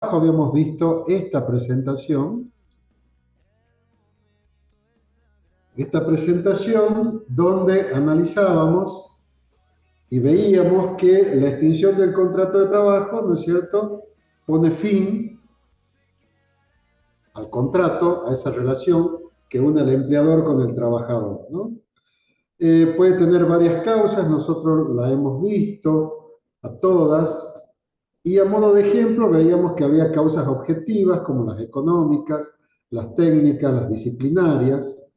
habíamos visto esta presentación donde analizábamos y veíamos que la extinción del contrato de trabajo, ¿no es cierto?, pone fin al contrato, a esa relación que une al empleador con el trabajador, ¿no? Puede tener varias causas, nosotros la hemos visto a todas, y a modo de ejemplo veíamos que había causas objetivas como las económicas, las técnicas, las disciplinarias.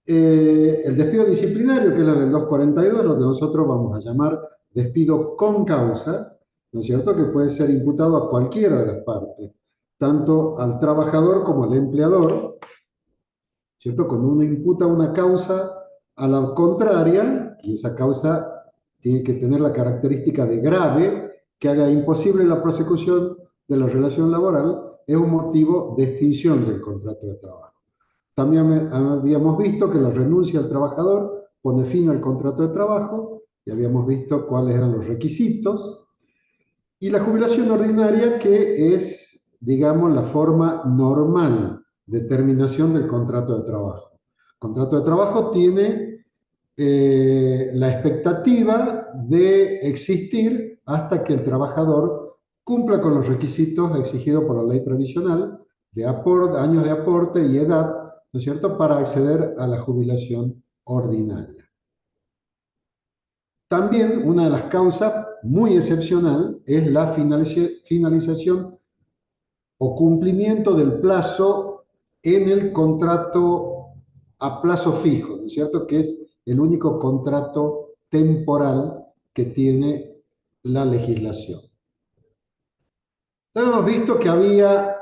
El despido disciplinario, que es la del 242, lo que nosotros vamos a llamar despido con causa, ¿no es cierto?, que puede ser imputado a cualquiera de las partes, tanto al trabajador como al empleador, ¿cierto? Cuando uno imputa una causa a la contraria, y esa causa tiene que tener la característica de grave, que haga imposible la prosecución de la relación laboral, es un motivo de extinción del contrato de trabajo. También habíamos visto que la renuncia al trabajador pone fin al contrato de trabajo, y habíamos visto cuáles eran los requisitos, y la jubilación ordinaria, que es, digamos, la forma normal de terminación del contrato de trabajo. El contrato de trabajo tiene la expectativa de existir hasta que el trabajador cumpla con los requisitos exigidos por la ley previsional de años de aporte y edad, ¿no es cierto?, para acceder a la jubilación ordinaria. También una de las causas muy excepcional es la finalización o cumplimiento del plazo en el contrato a plazo fijo, ¿no es cierto?, que es el único contrato temporal que tiene la legislación. Hemos visto que había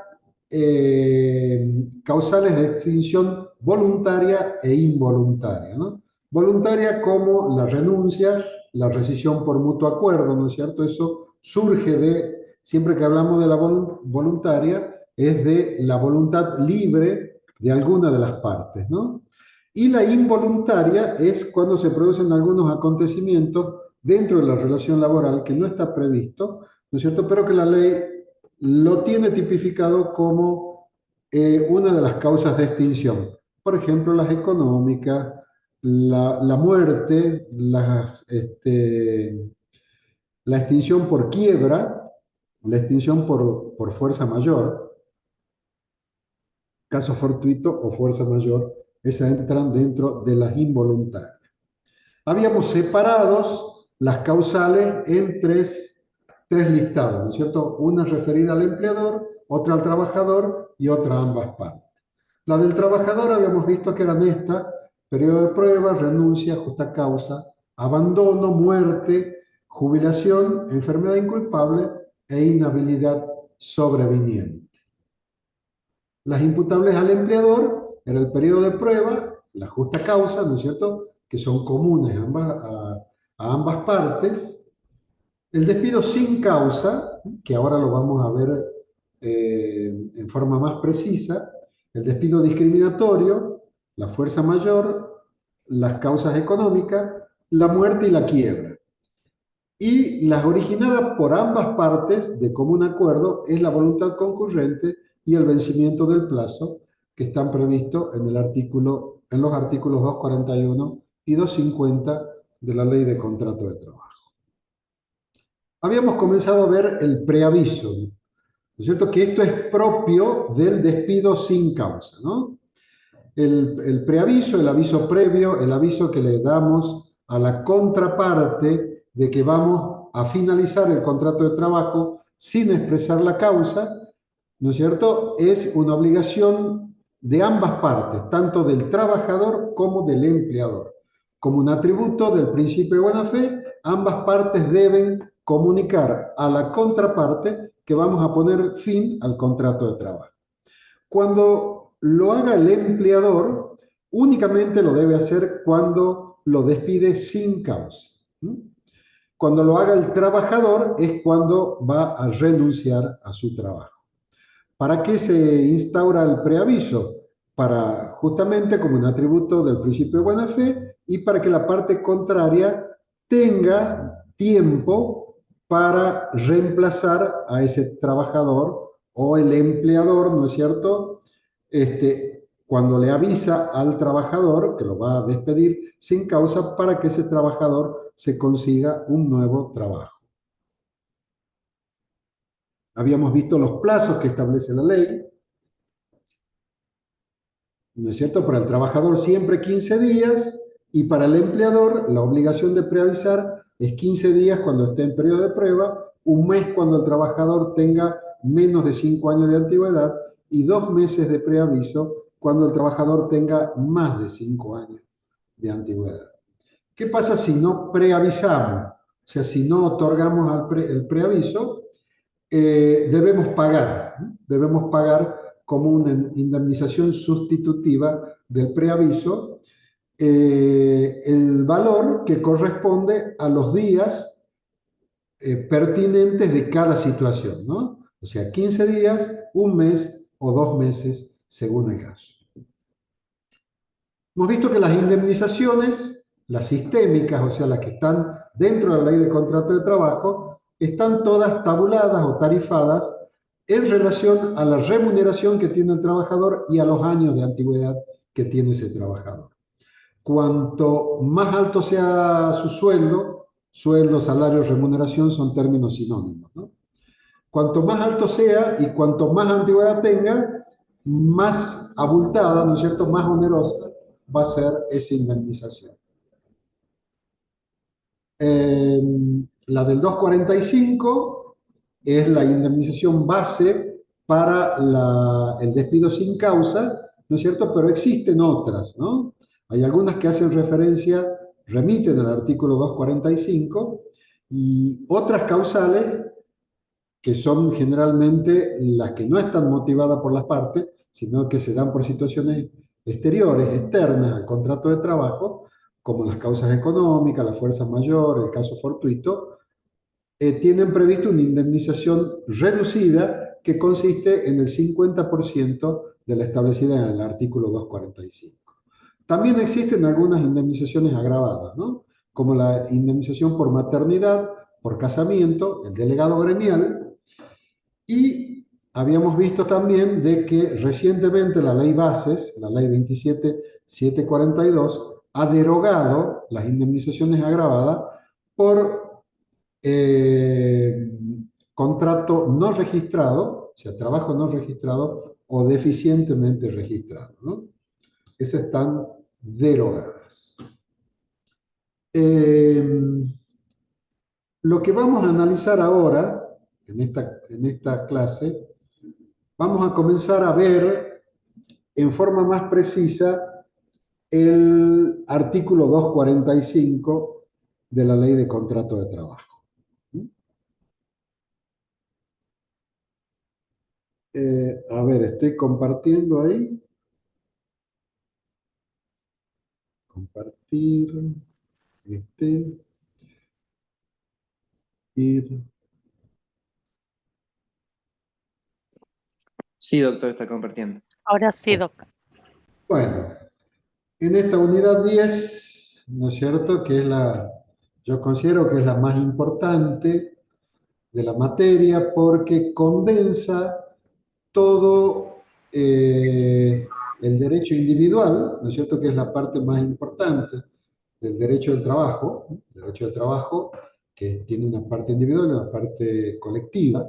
causales de extinción voluntaria e involuntaria, ¿no? Voluntaria como la renuncia, la rescisión por mutuo acuerdo, ¿no es cierto? Eso surge siempre que hablamos de la voluntaria, es de la voluntad libre de alguna de las partes, ¿no? Y la involuntaria es cuando se producen algunos acontecimientos dentro de la relación laboral que no está previsto, ¿no es cierto?, pero que la ley lo tiene tipificado como una de las causas de extinción. Por ejemplo, las económicas, la muerte, la extinción por quiebra, la extinción por fuerza mayor, caso fortuito o fuerza mayor, esas entran dentro de las involuntarias. Habíamos separados las causales en tres listados, ¿no es cierto? Una referida al empleador, otra al trabajador y otra a ambas partes. La del trabajador habíamos visto que eran estas: periodo de prueba, renuncia, justa causa, abandono, muerte, jubilación, enfermedad inculpable e inhabilidad sobreviniente. Las imputables al empleador era el periodo de prueba, la justa causa, ¿no es cierto?, que son comunes a ambas partes. El despido sin causa, que ahora lo vamos a ver en forma más precisa, el despido discriminatorio, la fuerza mayor, las causas económicas, la muerte y la quiebra. Y las originadas por ambas partes de común acuerdo es la voluntad concurrente y el vencimiento del plazo, que están previstos en los artículos 241 y 250 de la Ley de Contrato de Trabajo. Habíamos comenzado a ver el preaviso, ¿no es cierto?, que esto es propio del despido sin causa, ¿no? El preaviso, el aviso previo, el aviso que le damos a la contraparte de que vamos a finalizar el contrato de trabajo sin expresar la causa, ¿no es cierto?, es una obligación de ambas partes, tanto del trabajador como del empleador. Como un atributo del principio de buena fe, ambas partes deben comunicar a la contraparte que vamos a poner fin al contrato de trabajo. Cuando lo haga el empleador, únicamente lo debe hacer cuando lo despide sin causa. Cuando lo haga el trabajador es cuando va a renunciar a su trabajo. ¿Para qué se instaura el preaviso? Para justamente como un atributo del principio de buena fe y para que la parte contraria tenga tiempo para reemplazar a ese trabajador o el empleador, ¿no es cierto? Cuando le avisa al trabajador que lo va a despedir sin causa para que ese trabajador se consiga un nuevo trabajo. Habíamos visto los plazos que establece la ley, ¿no es cierto? Para el trabajador siempre 15 días y para el empleador la obligación de preavisar es 15 días cuando esté en periodo de prueba, un mes cuando el trabajador tenga menos de 5 años de antigüedad y 2 meses de preaviso cuando el trabajador tenga más de 5 años de antigüedad. ¿Qué pasa si no preavisamos? O sea, si no otorgamos el preaviso, debemos pagar como una indemnización sustitutiva del preaviso el valor que corresponde a los días pertinentes de cada situación, ¿no? O sea, 15 días, un mes o 2 meses, según el caso. Hemos visto que las indemnizaciones, las sistémicas, o sea, las que están dentro de la ley de contrato de trabajo, están todas tabuladas o tarifadas en relación a la remuneración que tiene el trabajador y a los años de antigüedad que tiene ese trabajador. Cuanto más alto sea su sueldo, salario, remuneración son términos sinónimos, ¿no? Cuanto más alto sea y cuanto más antigüedad tenga, más abultada, ¿no es cierto?, más onerosa va a ser esa indemnización. La del 245 es la indemnización base para el despido sin causa, ¿no es cierto? Pero existen otras, ¿no? Hay algunas que hacen referencia, remiten al artículo 245 y otras causales que son generalmente las que no están motivadas por las partes, sino que se dan por situaciones exteriores, externas al contrato de trabajo, como las causas económicas, la fuerza mayor, el caso fortuito, tienen previsto una indemnización reducida que consiste en el 50% de la establecida en el artículo 245. También existen algunas indemnizaciones agravadas, ¿no? Como la indemnización por maternidad, por casamiento, el delegado gremial, y habíamos visto también de que recientemente la ley Bases, la ley 27742, ha derogado las indemnizaciones agravadas por contrato no registrado, o sea, trabajo no registrado o deficientemente registrado, ¿no? Esas están derogadas. Lo que vamos a analizar ahora, en esta clase, vamos a comenzar a ver en forma más precisa el artículo 245 de la Ley de Contrato de Trabajo. A ver, estoy compartiendo ahí. Compartir. Ir. Sí, doctor, está compartiendo. Ahora sí, doctor. Bueno, en esta unidad 10, ¿no es cierto? Que es yo considero que es la más importante de la materia porque condensa todo el derecho individual, ¿no es cierto? Que es la parte más importante del derecho del trabajo, ¿no? El derecho del trabajo que tiene una parte individual y una parte colectiva.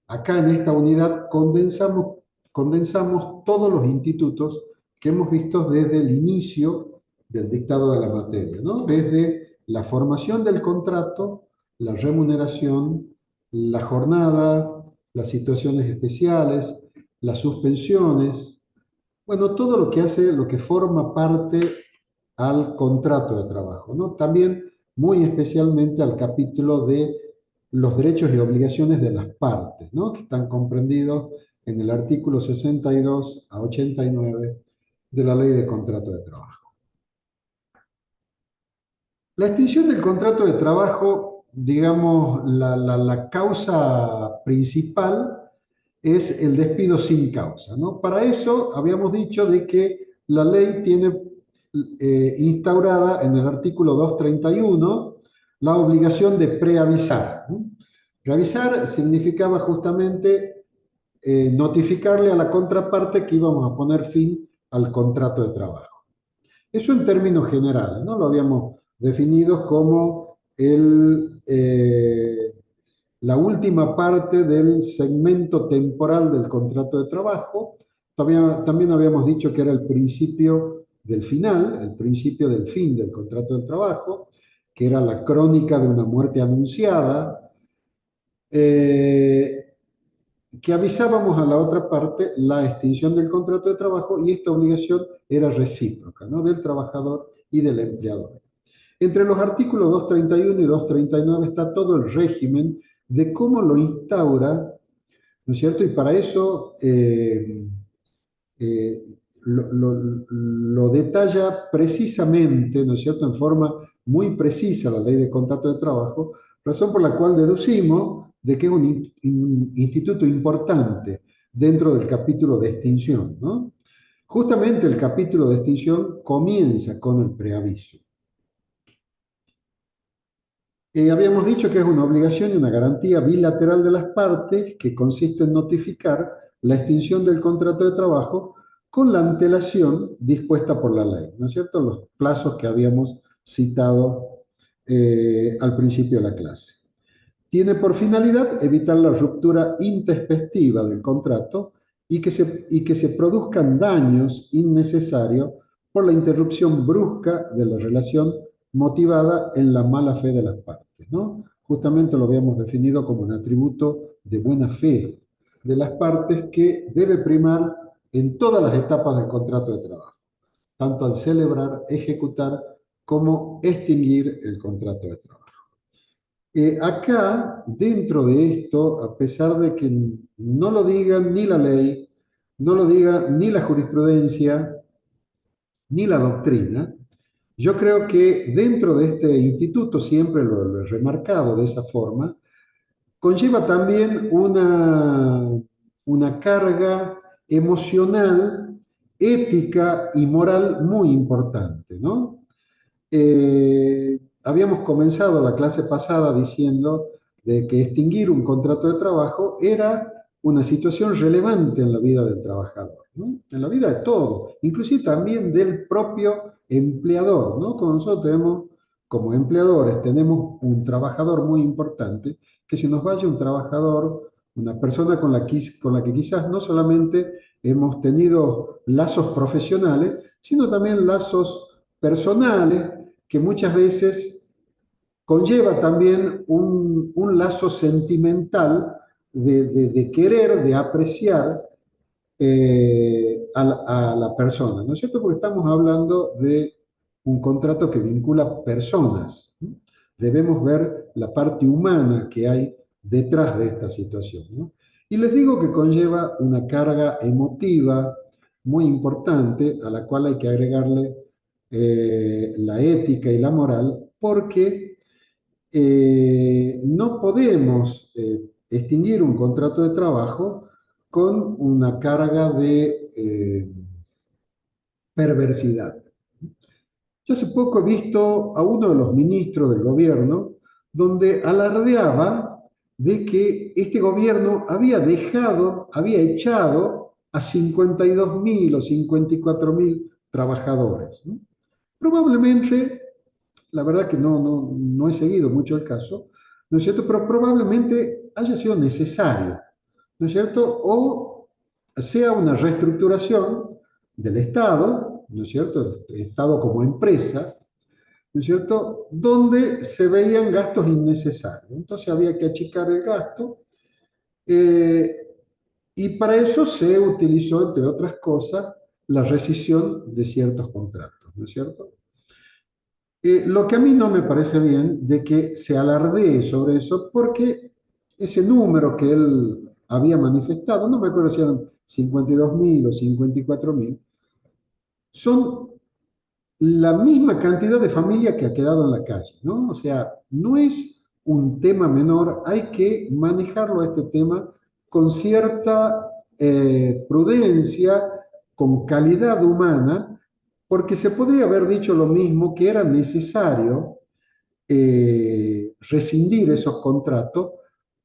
Acá en esta unidad condensamos todos los institutos que hemos visto desde el inicio del dictado de la materia, ¿no? Desde la formación del contrato, la remuneración, la jornada, las situaciones especiales, las suspensiones, bueno, todo lo que hace, lo que forma parte al contrato de trabajo, ¿no? También muy especialmente al capítulo de los derechos y obligaciones de las partes, ¿no? Que están comprendidos en el artículo 62 a 89 de la Ley de Contrato de Trabajo. La extinción del contrato de trabajo, digamos, la causa principal es el despido sin causa, ¿no? Para eso habíamos dicho de que la ley tiene instaurada en el artículo 231 la obligación de preavisar, ¿no? Preavisar significaba justamente notificarle a la contraparte que íbamos a poner fin al contrato de trabajo. Eso en términos generales, ¿no? Lo habíamos definido como la última parte del segmento temporal del contrato de trabajo. También habíamos dicho que era el principio del final, el principio del fin del contrato de trabajo, que era la crónica de una muerte anunciada, eh, que avisábamos a la otra parte la extinción del contrato de trabajo y esta obligación era recíproca, ¿no? Del trabajador y del empleador. Entre los artículos 231 y 239 está todo el régimen de cómo lo instaura, ¿no es cierto? Y para eso eh, lo detalla precisamente, ¿no es cierto?, en forma muy precisa la ley de contrato de trabajo, razón por la cual deducimos de que es un instituto importante dentro del capítulo de extinción, ¿no? Justamente el capítulo de extinción comienza con el preaviso. Habíamos dicho que es una obligación y una garantía bilateral de las partes que consiste en notificar la extinción del contrato de trabajo con la antelación dispuesta por la ley, ¿no es cierto? Los plazos que habíamos citado al principio de la clase. Tiene por finalidad evitar la ruptura intempestiva del contrato y que se produzcan daños innecesarios por la interrupción brusca de la relación motivada en la mala fe de las partes, ¿no? Justamente lo habíamos definido como un atributo de buena fe de las partes que debe primar en todas las etapas del contrato de trabajo, tanto al celebrar, ejecutar como extinguir el contrato de trabajo. Acá, dentro de esto, a pesar de que no lo digan ni la ley, no lo diga ni la jurisprudencia, ni la doctrina, yo creo que dentro de este instituto, siempre lo he remarcado de esa forma, conlleva también una carga emocional, ética y moral muy importante, ¿no? Habíamos comenzado la clase pasada diciendo de que extinguir un contrato de trabajo era una situación relevante en la vida del trabajador, ¿no? En la vida de todo, inclusive también del propio empleador, ¿no? Como nosotros tenemos, como empleadores, tenemos un trabajador muy importante, que si nos vaya un trabajador, una persona con la que quizás no solamente hemos tenido lazos profesionales, sino también lazos personales, que muchas veces conlleva también un lazo sentimental de querer, de apreciar a la persona, ¿no es cierto? Porque estamos hablando de un contrato que vincula personas, ¿no? Debemos ver la parte humana que hay detrás de esta situación, ¿no? Y les digo que conlleva una carga emotiva muy importante a la cual hay que agregarle la ética y la moral, porque no podemos extinguir un contrato de trabajo con una carga de perversidad. Yo hace poco he visto a uno de los ministros del gobierno donde alardeaba de que este gobierno había echado a 52.000 o 54.000 trabajadores, ¿no? Probablemente, la verdad que no he seguido mucho el caso, ¿no es cierto? Pero probablemente haya sido necesario, ¿no es cierto? O sea una reestructuración del Estado, ¿no es cierto? El Estado como empresa, ¿no es cierto? Donde se veían gastos innecesarios. Entonces había que achicar el gasto eh, y para eso se utilizó, entre otras cosas, la rescisión de ciertos contratos, ¿no es cierto? Lo que a mí no me parece bien de que se alardee sobre eso, porque ese número que él había manifestado, no me acuerdo si eran 52.000 o 54.000, son la misma cantidad de familia que ha quedado en la calle, ¿no? O sea, no es un tema menor, hay que manejarlo a este tema con cierta prudencia, con calidad humana, porque se podría haber dicho lo mismo, que era necesario rescindir esos contratos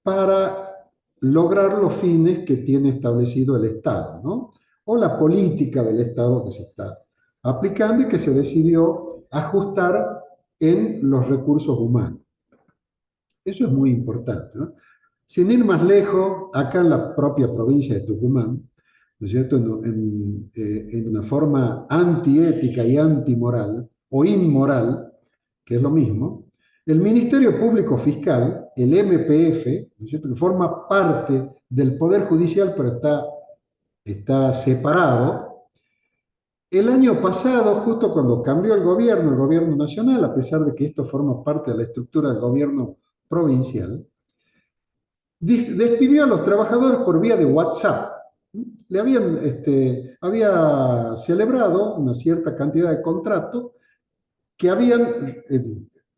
para lograr los fines que tiene establecido el Estado, ¿no? O la política del Estado que se está aplicando y que se decidió ajustar en los recursos humanos. Eso es muy importante, ¿no? Sin ir más lejos, acá en la propia provincia de Tucumán, ¿no es cierto? En una forma antiética y antimoral, o inmoral, que es lo mismo, el Ministerio Público Fiscal, el MPF, ¿no es cierto? Que forma parte del Poder Judicial, pero está separado. El año pasado, justo cuando cambió el gobierno nacional, a pesar de que esto forma parte de la estructura del gobierno provincial, despidió a los trabajadores por vía de WhatsApp. Había celebrado una cierta cantidad de contratos que habían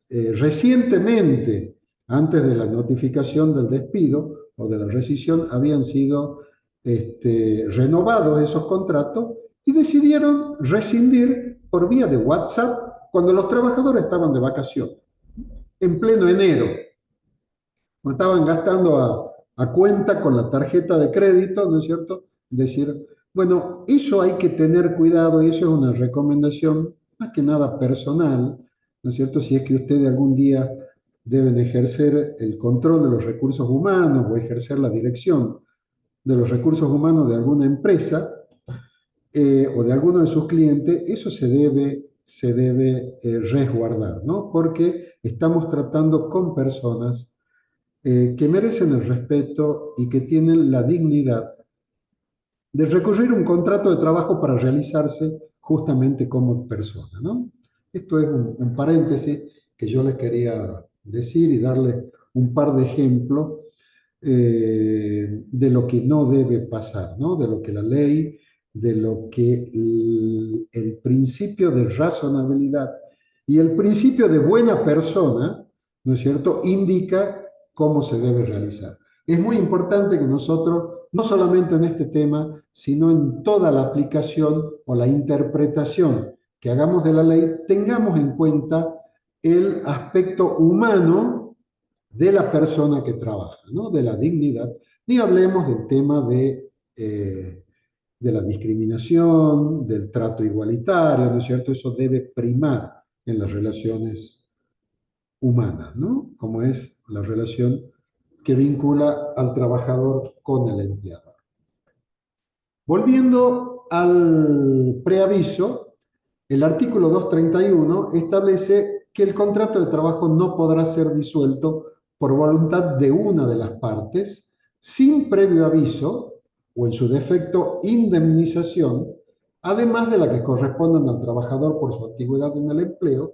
recientemente, antes de la notificación del despido o de la rescisión, habían sido renovados esos contratos y decidieron rescindir por vía de WhatsApp cuando los trabajadores estaban de vacaciones, en pleno enero. Estaban gastando a cuenta con la tarjeta de crédito, ¿no es cierto? Decir, bueno, eso hay que tener cuidado y eso es una recomendación más que nada personal, ¿no es cierto? Si es que ustedes algún día deben ejercer el control de los recursos humanos o ejercer la dirección de los recursos humanos de alguna empresa o de alguno de sus clientes, eso se debe resguardar, ¿no? Porque estamos tratando con personas que merecen el respeto y que tienen la dignidad de recurrir a un contrato de trabajo para realizarse justamente como persona, ¿no? Esto es un paréntesis que yo les quería decir y darles un par de ejemplos de lo que no debe pasar, ¿no? De lo que la ley, de lo que el principio de razonabilidad y el principio de buena persona, ¿no es cierto?, indica cómo se debe realizar. Es muy importante que nosotros, no solamente en este tema, sino en toda la aplicación o la interpretación que hagamos de la ley, tengamos en cuenta el aspecto humano de la persona que trabaja, ¿no? De la dignidad. Ni hablemos del tema de la discriminación, del trato igualitario, ¿no es cierto? Eso debe primar en las relaciones humanas, ¿no? Como es la relación que vincula al trabajador con el empleador. Volviendo al preaviso, el artículo 231 establece que el contrato de trabajo no podrá ser disuelto por voluntad de una de las partes sin previo aviso o en su defecto indemnización, además de la que correspondan al trabajador por su antigüedad en el empleo,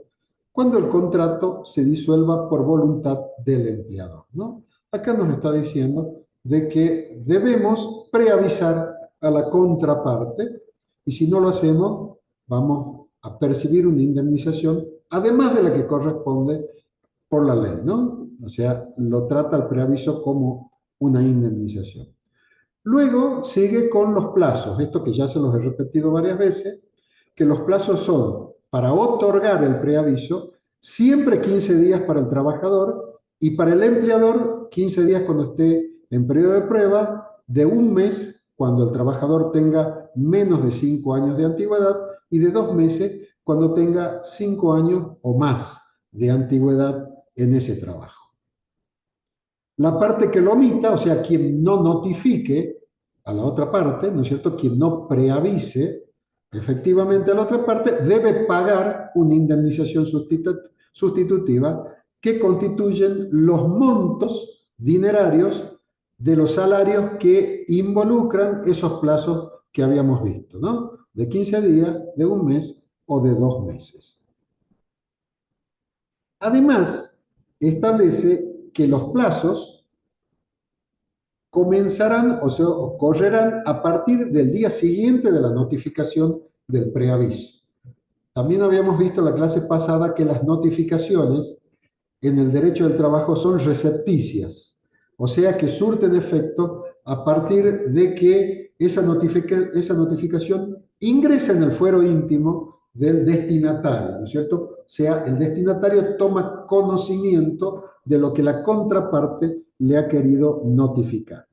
cuando el contrato se disuelva por voluntad del empleador, ¿no? Acá nos está diciendo de que debemos preavisar a la contraparte y si no lo hacemos, vamos a percibir una indemnización, además de la que corresponde por la ley, ¿no? O sea, lo trata el preaviso como una indemnización. Luego sigue con los plazos, esto que ya se los he repetido varias veces, que los plazos son para otorgar el preaviso, siempre 15 días para el trabajador y para el empleador 15 días cuando esté en periodo de prueba, de un mes cuando el trabajador tenga menos de 5 años de antigüedad y de 2 meses cuando tenga 5 años o más de antigüedad en ese trabajo. La parte que lo omita, o sea, quien no notifique a la otra parte, ¿no es cierto? Quien no preavise efectivamente a la otra parte, debe pagar una indemnización sustitutiva que constituyen los montos dinerarios de los salarios que involucran esos plazos que habíamos visto, ¿no? De 15 días, de un mes o de 2 meses. Además, establece que los plazos comenzarán o correrán a partir del día siguiente de la notificación del preaviso. También habíamos visto en la clase pasada que las notificaciones en el derecho del trabajo son recepticias, o sea que surten efecto a partir de que esa notificación ingresa en el fuero íntimo del destinatario, ¿no es cierto? O sea, el destinatario toma conocimiento de lo que la contraparte le ha querido notificar.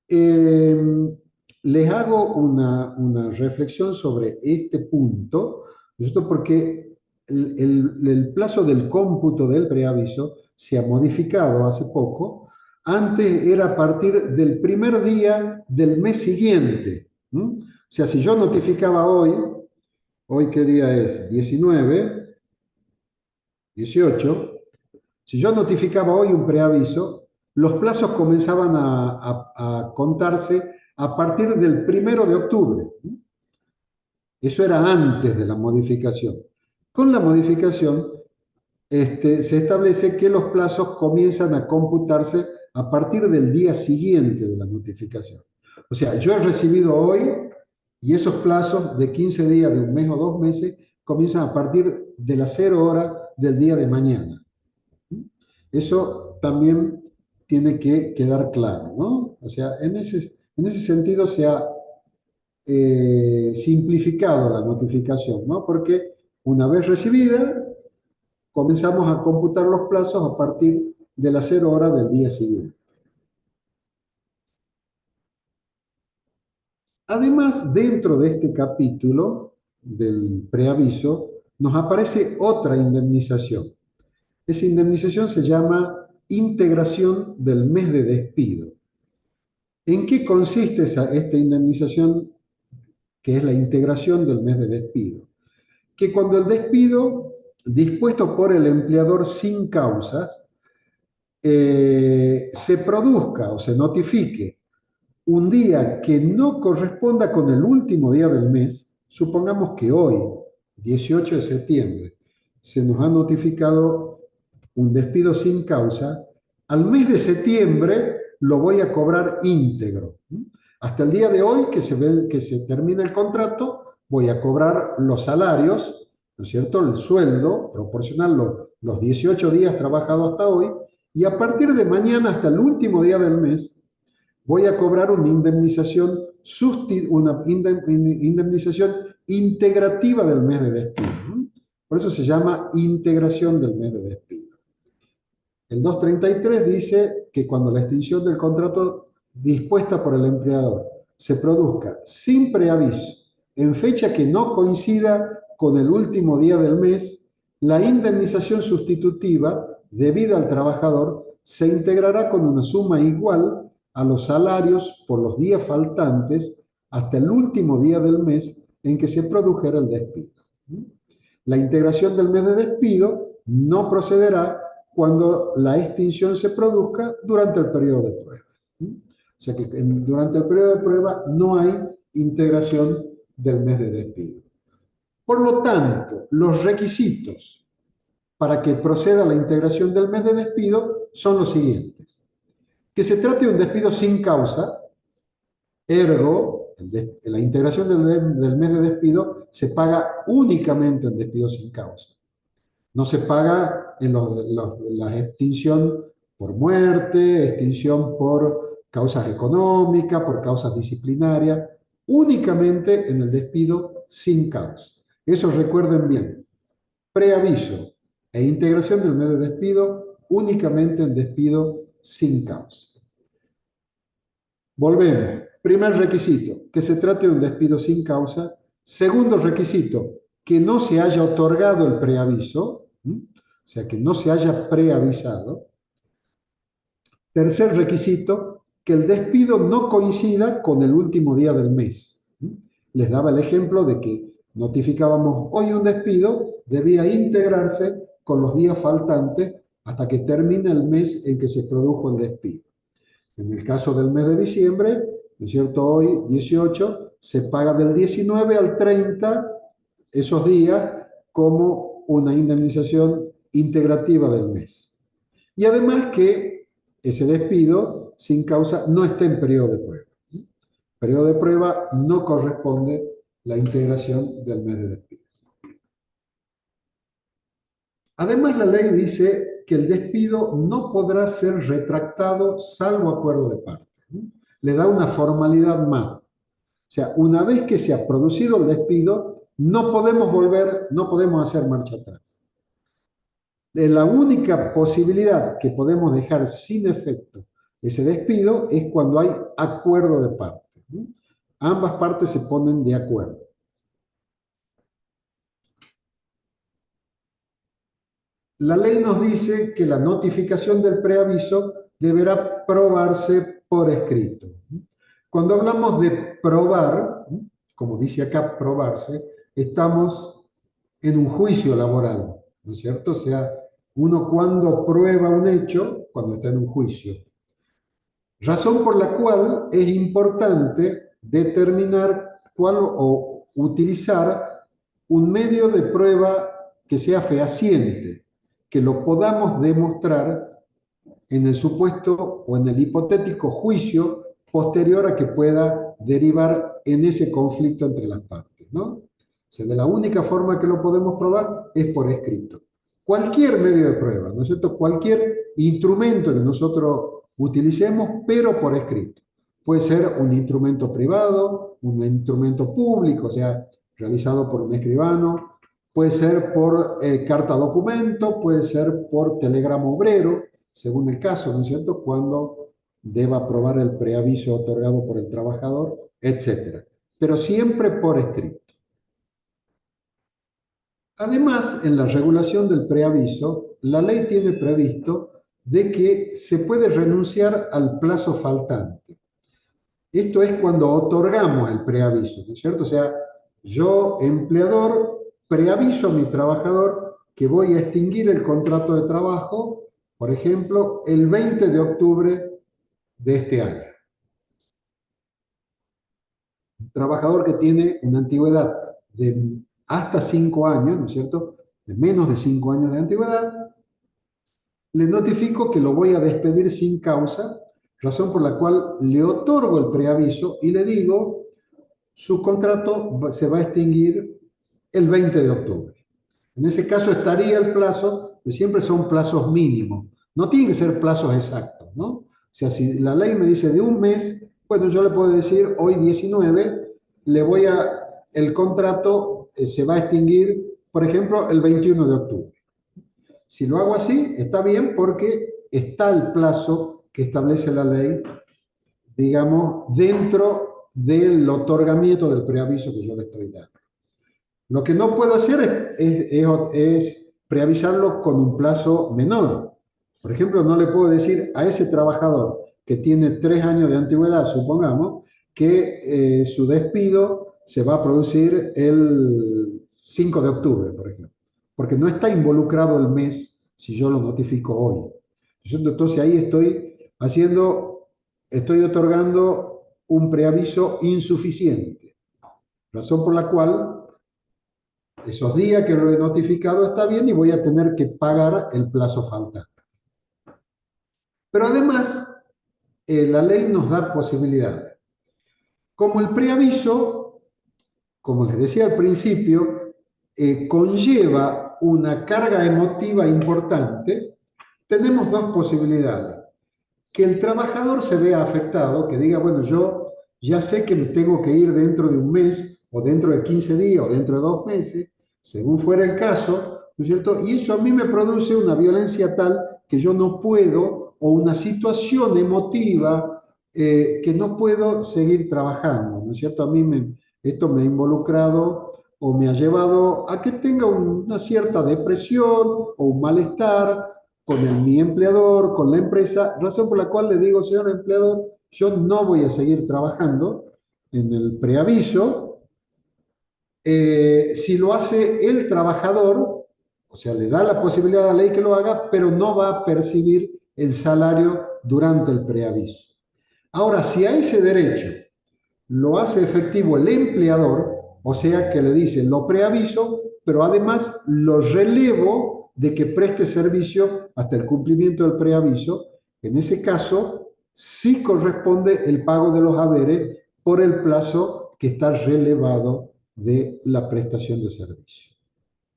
Les hago una reflexión sobre este punto, ¿no es cierto? Porque el plazo del cómputo del preaviso se ha modificado hace poco. Antes era a partir del primer día del mes siguiente. O sea, si yo notificaba hoy qué día es, 19, 18, si yo notificaba hoy un preaviso, los plazos comenzaban a contarse a partir del 1 de octubre. Eso era antes de la modificación. Con la modificación se establece que los plazos comienzan a computarse a partir del día siguiente de la notificación. O sea, yo he recibido hoy y esos plazos de 15 días, de un mes o 2 meses, comienzan a partir de las 0 horas del día de mañana. Eso también tiene que quedar claro, ¿no? O sea, en ese sentido se ha simplificado la notificación, ¿no? Porque una vez recibida, comenzamos a computar los plazos a partir de las 0 horas del día siguiente. Además, dentro de este capítulo del preaviso, nos aparece otra indemnización. Esa indemnización se llama integración del mes de despido. ¿En qué consiste esta indemnización, que es la integración del mes de despido? Que cuando el despido dispuesto por el empleador sin causas se produzca o se notifique un día que no corresponda con el último día del mes, supongamos que hoy, 18 de septiembre, se nos ha notificado un despido sin causa, al mes de septiembre lo voy a cobrar íntegro. Hasta el día de hoy que se termina el contrato, voy a cobrar los salarios, ¿no es cierto? El sueldo proporcional los 18 días trabajados hasta hoy, y a partir de mañana hasta el último día del mes, voy a cobrar una indemnización integrativa del mes de despido. Por eso se llama integración del mes de despido. El 233 dice que cuando la extinción del contrato dispuesta por el empleador se produzca sin preaviso, en fecha que no coincida con el último día del mes, la indemnización sustitutiva debida al trabajador se integrará con una suma igual a los salarios por los días faltantes hasta el último día del mes en que se produjera el despido. La integración del mes de despido no procederá cuando la extinción se produzca durante el periodo de prueba. O sea que durante el periodo de prueba no hay integración del mes de despido. Por lo tanto, los requisitos para que proceda la integración del mes de despido son los siguientes. Que se trate de un despido sin causa, ergo, la integración del mes de despido se paga únicamente en despido sin causa. No se paga en la extinción por muerte, extinción por causas económicas, por causas disciplinarias, únicamente en el despido sin causa. Eso recuerden bien. Preaviso e integración del mes de despido únicamente en despido sin causa. Volvemos. Primer requisito, que se trate de un despido sin causa. Segundo requisito, que no se haya otorgado el preaviso, o sea, que no se haya preavisado. Tercer requisito, que el despido no coincida con el último día del mes. Les daba el ejemplo de que notificábamos hoy un despido, debía integrarse con los días faltantes hasta que termine el mes en que se produjo el despido. En el caso del mes de diciembre, ¿no es cierto? Hoy, 18, se paga del 19 al 30 esos días como una indemnización integrativa del mes. Y además que ese despido sin causa no está en periodo de prueba. Periodo de prueba no corresponde la integración del mes de despido. Además, la ley dice que el despido no podrá ser retractado salvo acuerdo de parte. Le da una formalidad más. O sea, una vez que se ha producido el despido, no podemos volver, no podemos hacer marcha atrás. La única posibilidad que podemos dejar sin efecto ese despido es cuando hay acuerdo de partes, ¿no? Ambas partes se ponen de acuerdo. La ley nos dice que la notificación del preaviso deberá probarse por escrito. Cuando hablamos de probar, como dice acá probarse, estamos en un juicio laboral, ¿no es cierto? O sea, uno cuando prueba un hecho, cuando está en un juicio. Razón por la cual es importante determinar cuál o utilizar un medio de prueba que sea fehaciente, que lo podamos demostrar en el supuesto o en el hipotético juicio posterior a que pueda derivar en ese conflicto entre las partes, ¿no? O sea, de la única forma que lo podemos probar es por escrito. Cualquier medio de prueba, ¿no es cierto? Cualquier instrumento que nosotros utilicemos, pero por escrito. Puede ser un instrumento privado, un instrumento público, o sea, realizado por un escribano, puede ser por carta documento, puede ser por telegrama obrero, según el caso, ¿no es cierto?, cuando deba aprobar el preaviso otorgado por el trabajador, etcétera. Pero siempre por escrito. Además, en la regulación del preaviso, la ley tiene previsto de que se puede renunciar al plazo faltante. Esto es cuando otorgamos el preaviso, ¿no es cierto? O sea, yo, empleador, preaviso a mi trabajador que voy a extinguir el contrato de trabajo, por ejemplo, el 20 de octubre de este año. Un trabajador que tiene una antigüedad de hasta 5 años, ¿no es cierto? De menos de 5 años de antigüedad, le notifico que lo voy a despedir sin causa, razón por la cual le otorgo el preaviso y le digo, su contrato se va a extinguir el 20 de octubre. En ese caso estaría el plazo, que siempre son plazos mínimos, no tienen que ser plazos exactos, ¿no? O sea, si la ley me dice de un mes, bueno, yo le puedo decir hoy 19, el contrato se va a extinguir, por ejemplo, el 21 de octubre. Si lo hago así, está bien porque está el plazo que establece la ley, digamos, dentro del otorgamiento del preaviso que yo le estoy dando. Lo que no puedo hacer es preavisarlo con un plazo menor. Por ejemplo, no le puedo decir a ese trabajador que tiene 3 años de antigüedad, supongamos, que su despido se va a producir el 5 de octubre, por ejemplo, porque no está involucrado el mes si yo lo notifico hoy. Entonces ahí estoy otorgando un preaviso insuficiente, razón por la cual esos días que lo he notificado está bien y voy a tener que pagar el plazo faltante. Pero además, la ley nos da posibilidades. Como el preaviso, como les decía al principio, conlleva una carga emotiva importante, tenemos dos posibilidades. Que el trabajador se vea afectado, que diga, bueno, yo ya sé que me tengo que ir dentro de un mes, o dentro de 15 días, o dentro de 2 meses, según fuera el caso, ¿no es cierto? Y eso a mí me produce una violencia tal que yo no puedo, o una situación emotiva que no puedo seguir trabajando, ¿no es cierto? Esto me ha involucrado o me ha llevado a que tenga una cierta depresión o un malestar con mi empleador, con la empresa, razón por la cual le digo, señor empleador, yo no voy a seguir trabajando en el preaviso. Si lo hace el trabajador, o sea, le da la posibilidad a la ley que lo haga, pero no va a percibir el salario durante el preaviso. Ahora, si a ese derecho lo hace efectivo el empleador, o sea que le dice, lo preaviso, pero además lo relevo de que preste servicio hasta el cumplimiento del preaviso. En ese caso, sí corresponde el pago de los haberes por el plazo que está relevado de la prestación de servicio.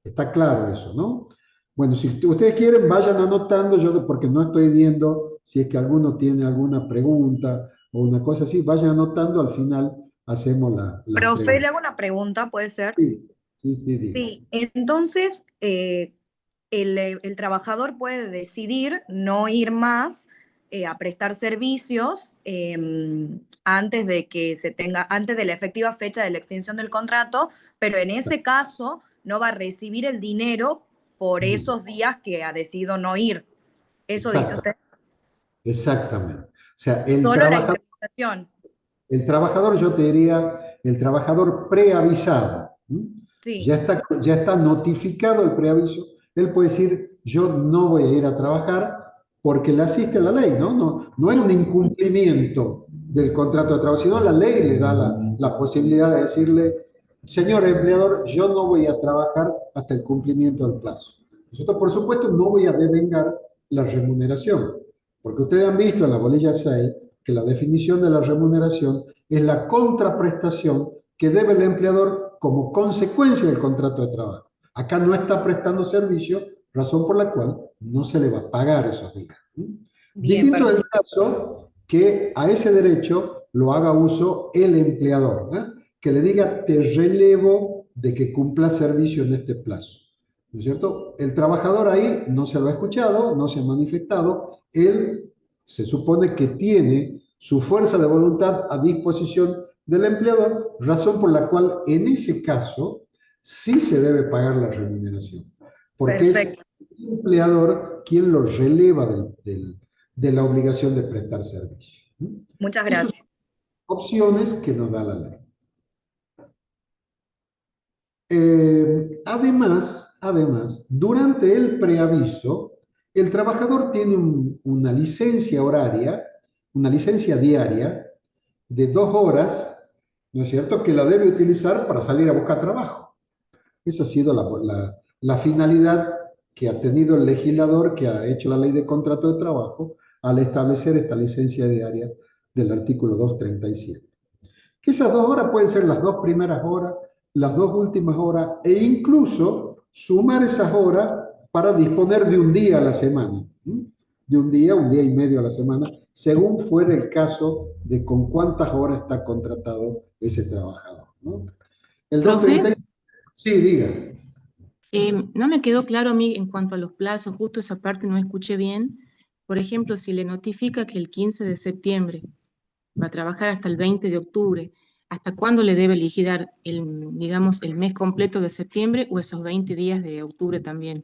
Está claro eso, ¿no? Bueno, si ustedes quieren, vayan anotando, yo porque no estoy viendo si es que alguno tiene alguna pregunta o una cosa así, vayan anotando, al final hacemos las Profe, le preguntas. hago una pregunta, ¿puede ser? Sí, Sí, sí, diga. Sí, entonces el trabajador puede decidir no ir más a prestar servicios antes de que se tenga, antes de la efectiva fecha de la extinción del contrato, pero en ese caso no va a recibir el dinero por Mm. esos días que ha decidido no ir. Eso dice Exacto, usted. exactamente. O sea, Solo la indemnización. el trabajador, yo te diría, el trabajador preavisado, ¿m? Sí, Ya está notificado el preaviso, él puede decir, yo no voy a ir a trabajar porque le asiste la ley, ¿no? No es un incumplimiento del contrato de trabajo, sino la ley le da la posibilidad de decirle, señor empleador, yo no voy a trabajar hasta el cumplimiento del plazo. Nosotros, por supuesto, no voy a devengar la remuneración, porque ustedes han visto en la bolilla 6 que la definición de la remuneración es la contraprestación que debe el empleador como consecuencia del contrato de trabajo. Acá no está prestando servicio, razón por la cual no se le va a pagar esos días. bien, Distinto es el perfecto. caso que a ese derecho lo haga uso el empleador, ¿eh? Que le diga te relevo de que cumpla servicio en este plazo. ¿No es cierto? El trabajador ahí no se lo ha escuchado, no se ha manifestado, él se supone que tiene su fuerza de voluntad a disposición del empleador, razón por la cual en ese caso sí se debe pagar la remuneración, porque es Perfecto. el empleador quien lo releva de la obligación de prestar servicio. Muchas Esas son gracias. opciones que nos da la ley. Además, durante el preaviso, el trabajador tiene una licencia horaria, una licencia diaria de 2 horas, ¿no es cierto?, que la debe utilizar para salir a buscar trabajo. Esa ha sido la finalidad que ha tenido el legislador que ha hecho la ley de contrato de trabajo al establecer esta licencia diaria del artículo 237. Que esas 2 horas pueden ser las 2 primeras horas, las 2 últimas horas e incluso sumar esas horas para disponer de un día a la semana, ¿sí? De un día y medio a la semana, según fuera el caso de con cuántas horas está contratado ese trabajador, ¿no? El Profe, 236, sí, diga. no me quedó claro a mí en cuanto a los plazos, justo esa parte no escuché bien. Por ejemplo, si le notifica que el 15 de septiembre va a trabajar hasta el 20 de octubre, ¿hasta cuándo le debe liquidar digamos, el mes completo de septiembre o esos 20 días de octubre también?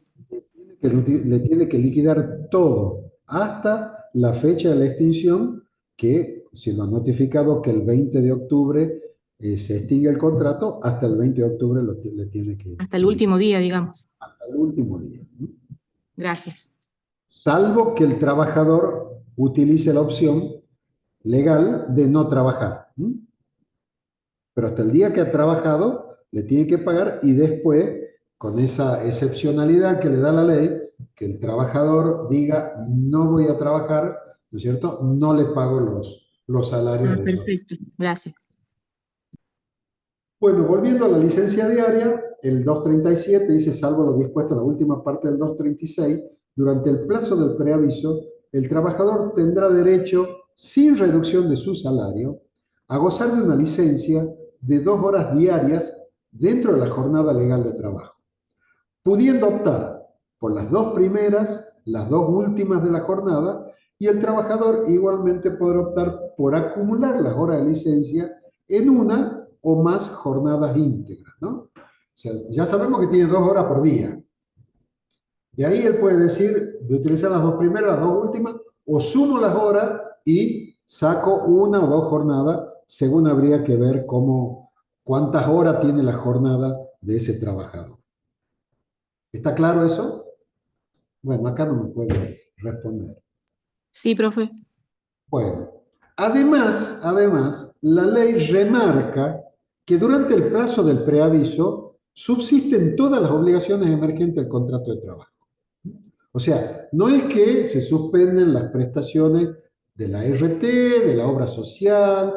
Le tiene que liquidar todo hasta la fecha de la extinción, que si lo ha notificado que el 20 de octubre se extingue el contrato, hasta el 20 de octubre le tiene Hasta el que último liquidar, día, digamos. hasta el último día, ¿no? Gracias. Salvo que el trabajador utilice la opción legal de no trabajar, ¿no? Pero hasta el día que ha trabajado le tiene que pagar y después, con esa excepcionalidad que le da la ley, que el trabajador diga no voy a trabajar, ¿no es cierto? No le pago los salarios Ah, de esos. perfecto. Gracias. Bueno, volviendo a la licencia diaria, el 237 dice, salvo lo dispuesto en la última parte del 236, durante el plazo del preaviso, el trabajador tendrá derecho, sin reducción de su salario, a gozar de una licencia de 2 horas diarias dentro de la jornada legal de trabajo, pudiendo optar por las 2 primeras, las 2 últimas de la jornada, y el trabajador igualmente podrá optar por acumular las horas de licencia en una o más jornadas íntegras, ¿no? O sea, ya sabemos que tiene 2 horas por día. De ahí él puede decir, de utilizar las 2 primeras, las 2 últimas, o sumo las horas y saco una o 2 jornadas, según habría que ver cuántas horas tiene la jornada de ese trabajador. ¿Está claro eso? Bueno, acá no me puede responder. Sí, profe. Bueno, además, la ley remarca que durante el plazo del preaviso subsisten todas las obligaciones emergentes del contrato de trabajo. O sea, no es que se suspenden las prestaciones de la RT, de la obra social,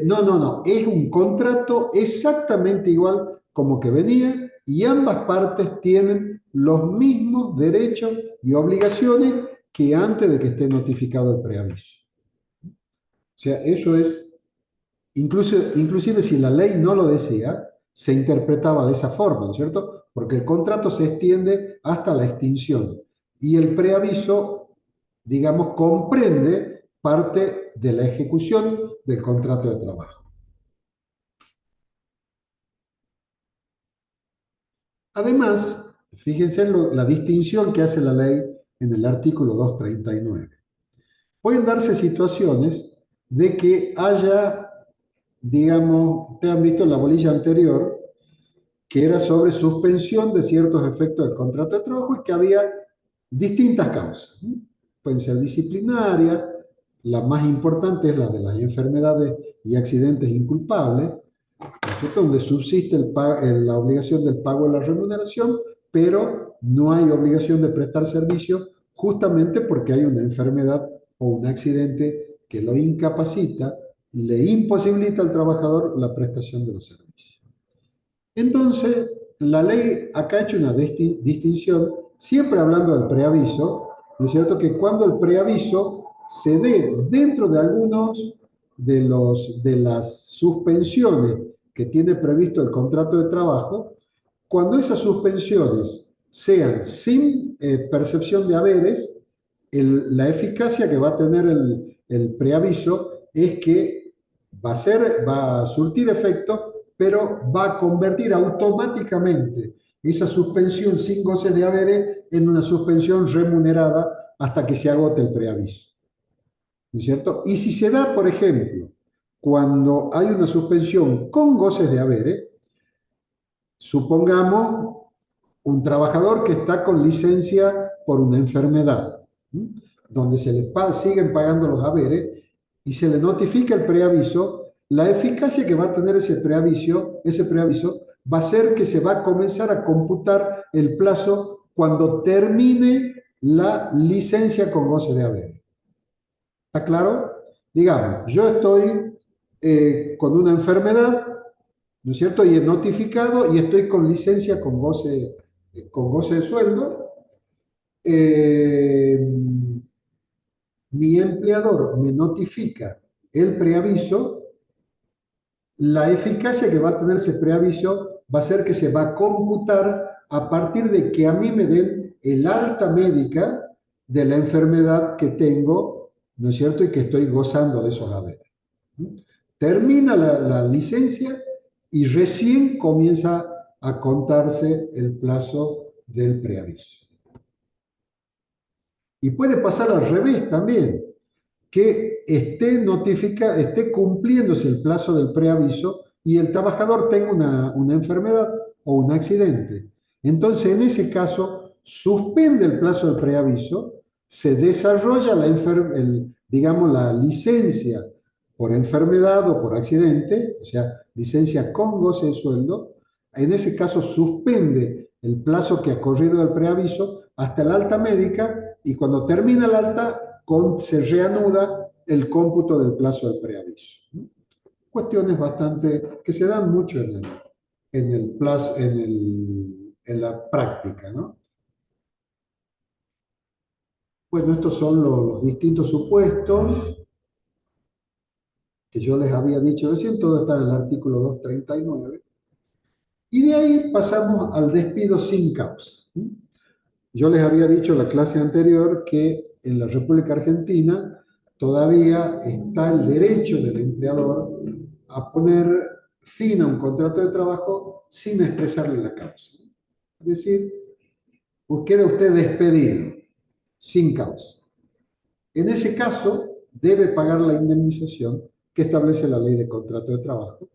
no, es un contrato exactamente igual como que venía y ambas partes tienen los mismos derechos y obligaciones que antes de que esté notificado el preaviso. O sea, eso es, inclusive si la ley no lo decía, se interpretaba de esa forma, ¿no es cierto? Porque el contrato se extiende hasta la extinción y el preaviso, digamos, comprende parte de la ejecución del contrato de trabajo. Además, fíjense en la distinción que hace la ley en el artículo 239. Pueden darse situaciones de que haya, digamos, ustedes han visto en la bolilla anterior, que era sobre suspensión de ciertos efectos del contrato de trabajo y que había distintas causas. Pueden ser disciplinarias, la más importante es la de las enfermedades y accidentes inculpables, donde subsiste la obligación del pago de la remuneración, pero no hay obligación de prestar servicio justamente porque hay una enfermedad o un accidente que lo incapacita, le imposibilita al trabajador la prestación de los servicios. Entonces, la ley acá ha hecho una distinción, siempre hablando del preaviso, ¿no es cierto? Que cuando el preaviso se dé dentro de algunos de las suspensiones que tiene previsto el contrato de trabajo, cuando esas suspensiones sean sin percepción de haberes, la eficacia que va a tener el preaviso es que va a surtir efecto, pero va a convertir automáticamente esa suspensión sin goce de haberes en una suspensión remunerada hasta que se agote el preaviso. ¿No es cierto? Y si se da, por ejemplo, cuando hay una suspensión con goces de haberes, supongamos un trabajador que está con licencia por una enfermedad, donde se le siguen pagando los haberes y se le notifica el preaviso, la eficacia que va a tener ese preaviso va a ser que se va a comenzar a computar el plazo cuando termine la licencia con goce de haberes. ¿Está claro? Digamos, yo estoy con una enfermedad, ¿no es cierto? Y he notificado y estoy con licencia con goce de sueldo. Mi empleador me notifica el preaviso. La eficacia que va a tener ese preaviso va a ser que se va a computar a partir de que a mí me den el alta médica de la enfermedad que tengo, ¿no es cierto? Y que estoy gozando de esos haberes. Termina la licencia y recién comienza a contarse el plazo del preaviso. Y puede pasar al revés también, que esté cumpliéndose el plazo del preaviso y el trabajador tenga una enfermedad o un accidente. Entonces, en ese caso, suspende el plazo del preaviso, se desarrolla digamos, la licencia por enfermedad o por accidente, o sea, licencia con goce de sueldo. En ese caso, suspende el plazo que ha corrido del preaviso hasta el alta médica y cuando termina el alta, se reanuda el cómputo del plazo del preaviso. Cuestiones bastante que se dan mucho en la práctica, ¿no? Bueno, estos son los distintos supuestos que yo les había dicho recién, todo está en el artículo 239. Y de ahí pasamos al despido sin causa. Yo les había dicho en la clase anterior que en la República Argentina todavía está el derecho del empleador a poner fin a un contrato de trabajo sin expresarle la causa. Es decir, queda usted despedido sin causa. En ese caso, debe pagar la indemnización que establece la ley de contrato de trabajo.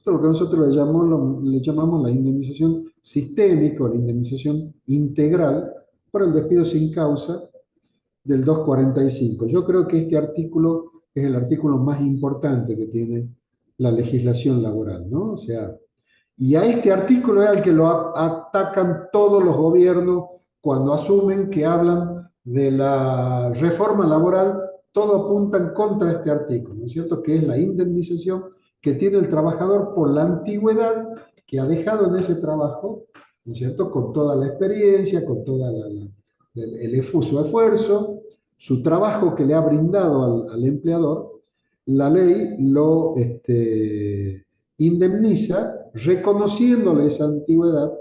Lo que nosotros le llamamos la indemnización sistémica o la indemnización integral por el despido sin causa del 245. Yo creo que este artículo es el artículo más importante que tiene la legislación laboral, ¿no? O sea, y a este artículo es al que lo atacan todos los gobiernos cuando asumen que hablan de la reforma laboral, todo apuntan contra este artículo, ¿no es cierto? Que es la indemnización que tiene el trabajador por la antigüedad que ha dejado en ese trabajo, ¿no es cierto? Con toda la experiencia, con todo el efuso esfuerzo, su trabajo que le ha brindado al empleador, la ley indemniza reconociéndole esa antigüedad,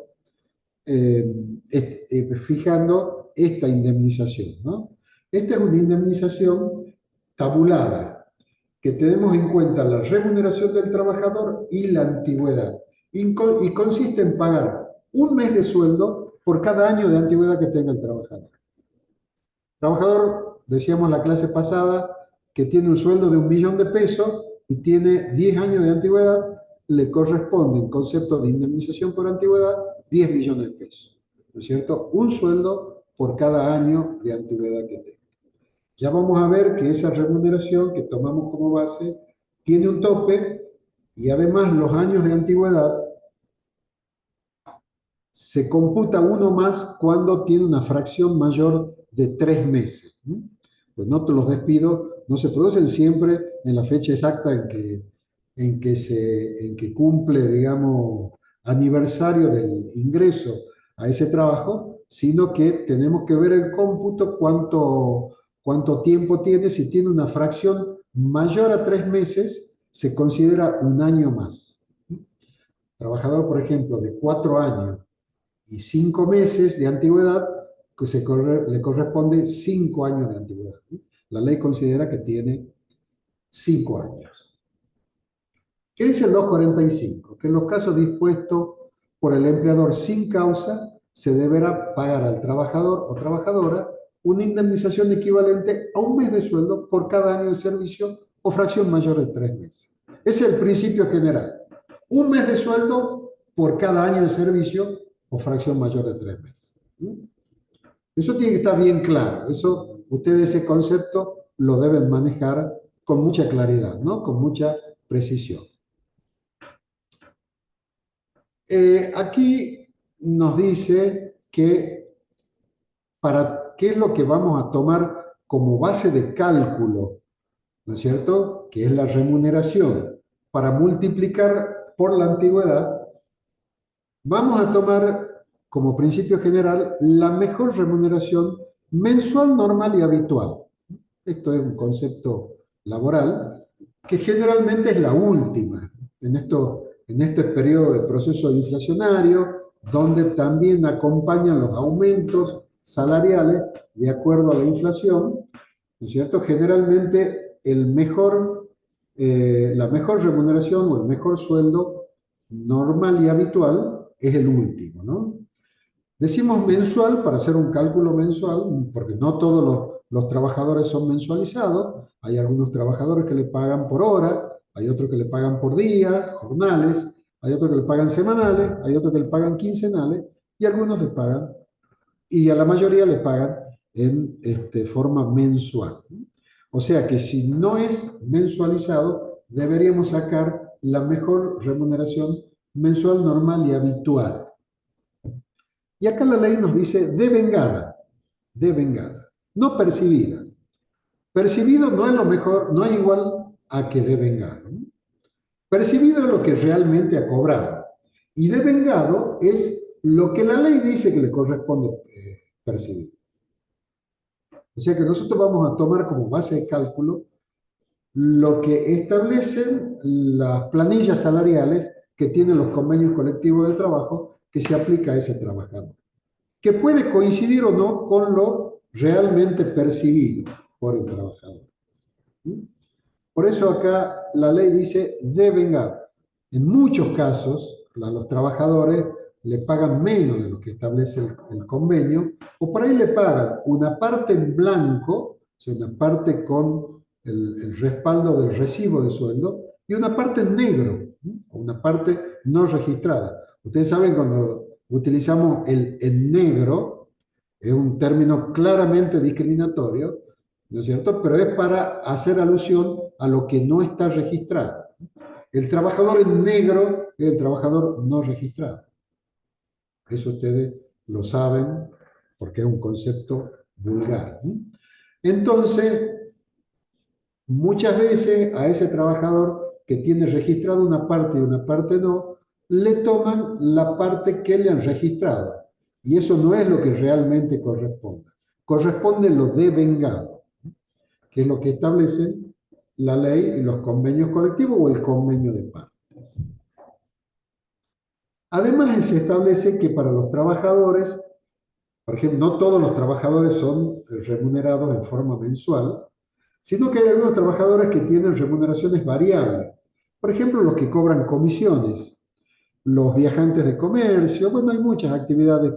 fijando esta indemnización, ¿no? Esta es una indemnización tabulada, que tenemos en cuenta la remuneración del trabajador y la antigüedad, y consiste en pagar un mes de sueldo por cada año de antigüedad que tenga el trabajador. El trabajador, decíamos la clase pasada, que tiene un sueldo de 1.000.000 de pesos y tiene 10 años de antigüedad, le corresponde en concepto de indemnización por antigüedad 10 millones de pesos, ¿no es cierto? Un sueldo por cada año de antigüedad que tenga. Ya vamos a ver que esa remuneración que tomamos como base tiene un tope y además los años de antigüedad se computa uno más cuando tiene una fracción mayor de 3 meses. Pues no, los despidos no se producen siempre en la fecha exacta en que cumple, digamos, aniversario del ingreso a ese trabajo, sino que tenemos que ver el cómputo, cuánto tiempo tiene. Si tiene una fracción mayor a 3 meses, se considera un año más. Trabajador, por ejemplo, de 4 años y 5 meses de antigüedad, que le corresponde 5 años de antigüedad. La ley considera que tiene 5 años. ¿Qué dice el 245? Que en los casos dispuestos por el empleador sin causa, se deberá pagar al trabajador o trabajadora una indemnización equivalente a un mes de sueldo por cada año de servicio o fracción mayor de 3 meses. Ese es el principio general. Un mes de sueldo por cada año de servicio o fracción mayor de 3 meses. Eso tiene que estar bien claro. Eso, ustedes ese concepto lo deben manejar con mucha claridad, ¿no? Con mucha precisión. Aquí nos dice que para qué es lo que vamos a tomar como base de cálculo, ¿no es cierto? Que es la remuneración para multiplicar por la antigüedad. Vamos a tomar como principio general la mejor remuneración mensual, normal y habitual. Esto es un concepto laboral que generalmente es la última en este periodo de proceso inflacionario, donde también acompañan los aumentos salariales de acuerdo a la inflación, ¿no es cierto? Generalmente la mejor remuneración o el mejor sueldo normal y habitual es el último, ¿no? Decimos mensual para hacer un cálculo mensual, porque no todos los trabajadores son mensualizados. Hay algunos trabajadores que le pagan por hora, hay otros que le pagan por día, jornales, hay otros que le pagan semanales, hay otros que le pagan quincenales, y algunos le pagan, y a la mayoría le pagan en forma mensual. O sea que si no es mensualizado, deberíamos sacar la mejor remuneración mensual, normal y habitual. Y acá la ley nos dice devengada, no percibida. Percibido no es lo mejor, no es igual a que devengado. Percibido es lo que realmente ha cobrado. Y devengado es lo que la ley dice que le corresponde percibir. O sea que nosotros vamos a tomar como base de cálculo lo que establecen las planillas salariales que tienen los convenios colectivos de trabajo que se aplica a ese trabajador, que puede coincidir o no con lo realmente percibido por el trabajador. Por eso acá la ley dice devengado. En muchos casos, a los trabajadores le pagan menos de lo que establece el convenio, o por ahí le pagan una parte en blanco, o sea, una parte con el respaldo del recibo de sueldo, y una parte en negro, o una parte no registrada. Ustedes saben, cuando utilizamos el en negro, es un término claramente discriminatorio, ¿no es cierto? Pero es para hacer alusión a lo que no está registrado. El trabajador en negro es el trabajador no registrado. Eso ustedes lo saben porque es un concepto vulgar. Entonces, muchas veces a ese trabajador que tiene registrado una parte y una parte no, le toman la parte que le han registrado. Y eso no es lo que realmente corresponde. Corresponde lo devengado, que es lo que establecen la ley y los convenios colectivos o el convenio de partes. Además, se establece que para los trabajadores, por ejemplo, no todos los trabajadores son remunerados en forma mensual, sino que hay algunos trabajadores que tienen remuneraciones variables. Por ejemplo, los que cobran comisiones, los viajantes de comercio, bueno, hay muchas actividades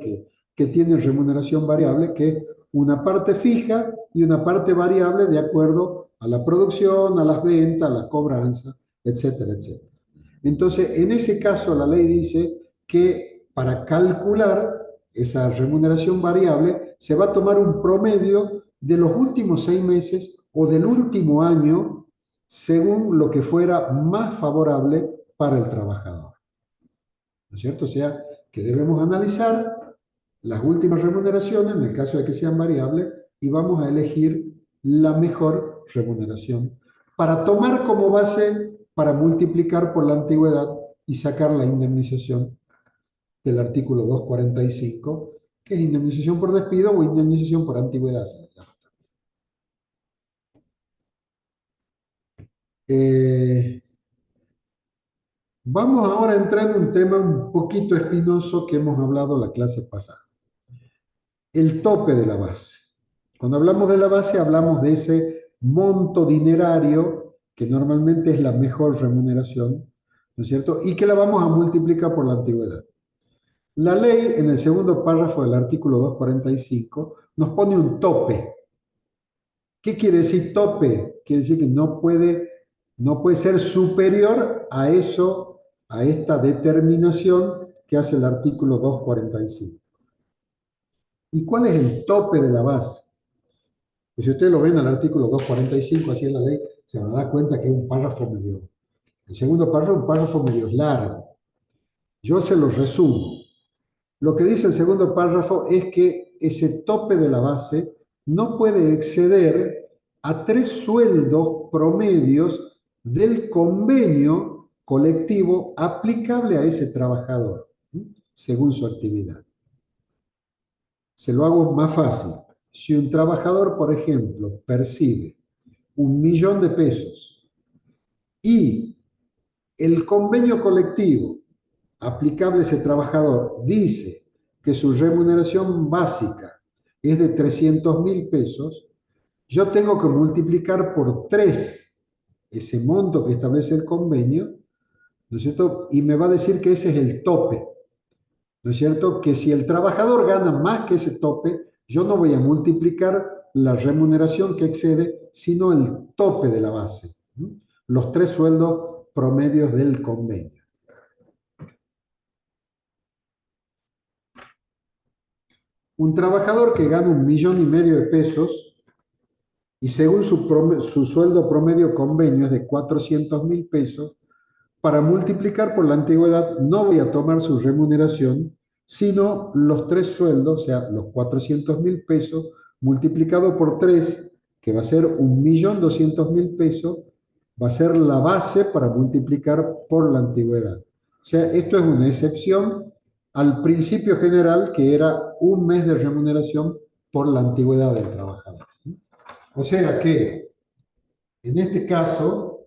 que tienen remuneración variable, que es una parte fija y una parte variable de acuerdo a la producción, a las ventas, a la cobranza, etcétera, etcétera. Entonces, en ese caso, la ley dice que para calcular esa remuneración variable se va a tomar un promedio de los últimos 6 meses o del último año, según lo que fuera más favorable para el trabajador. ¿No es cierto? O sea, que debemos analizar las últimas remuneraciones, en el caso de que sean variables, y vamos a elegir la mejor remuneración para tomar como base, para multiplicar por la antigüedad y sacar la indemnización del artículo 245, que es indemnización por despido o indemnización por antigüedad. Vamos ahora a entrar en un tema un poquito espinoso que hemos hablado la clase pasada. El tope de la base. Cuando hablamos de la base, hablamos de ese monto dinerario que normalmente es la mejor remuneración, ¿no es cierto? Y que la vamos a multiplicar por la antigüedad. La ley, en el segundo párrafo del artículo 245, nos pone un tope. ¿Qué quiere decir tope? Quiere decir que no puede ser superior a eso, a esta determinación que hace el artículo 245. ¿Y cuál es el tope de la base? Pues si ustedes lo ven al artículo 245, así en la ley, se van a dar cuenta que es un párrafo medio. El segundo párrafo es un párrafo medio largo. Yo se los resumo. Lo que dice el segundo párrafo es que ese tope de la base no puede exceder a 3 sueldos promedios del convenio colectivo aplicable a ese trabajador, según su actividad. Se lo hago más fácil. Si un trabajador, por ejemplo, percibe 1.000.000 de pesos y el convenio colectivo aplicable a ese trabajador dice que su remuneración básica es de 300.000 pesos, yo tengo que multiplicar por 3 ese monto que establece el convenio, ¿no es cierto? Y me va a decir que ese es el tope, ¿no es cierto? Que si el trabajador gana más que ese tope, yo no voy a multiplicar la remuneración que excede, sino el tope de la base, ¿no? Los 3 sueldos promedios del convenio. Un trabajador que gana 1.500.000 de pesos y según su sueldo promedio convenio es de 400.000 pesos, para multiplicar por la antigüedad no voy a tomar su remuneración, sino los 3 sueldos, o sea, los 400.000 pesos multiplicado por 3, que va a ser 1.200.000 pesos, va a ser la base para multiplicar por la antigüedad. O sea, esto es una excepción al principio general que era un mes de remuneración por la antigüedad del trabajador. O sea que, en este caso,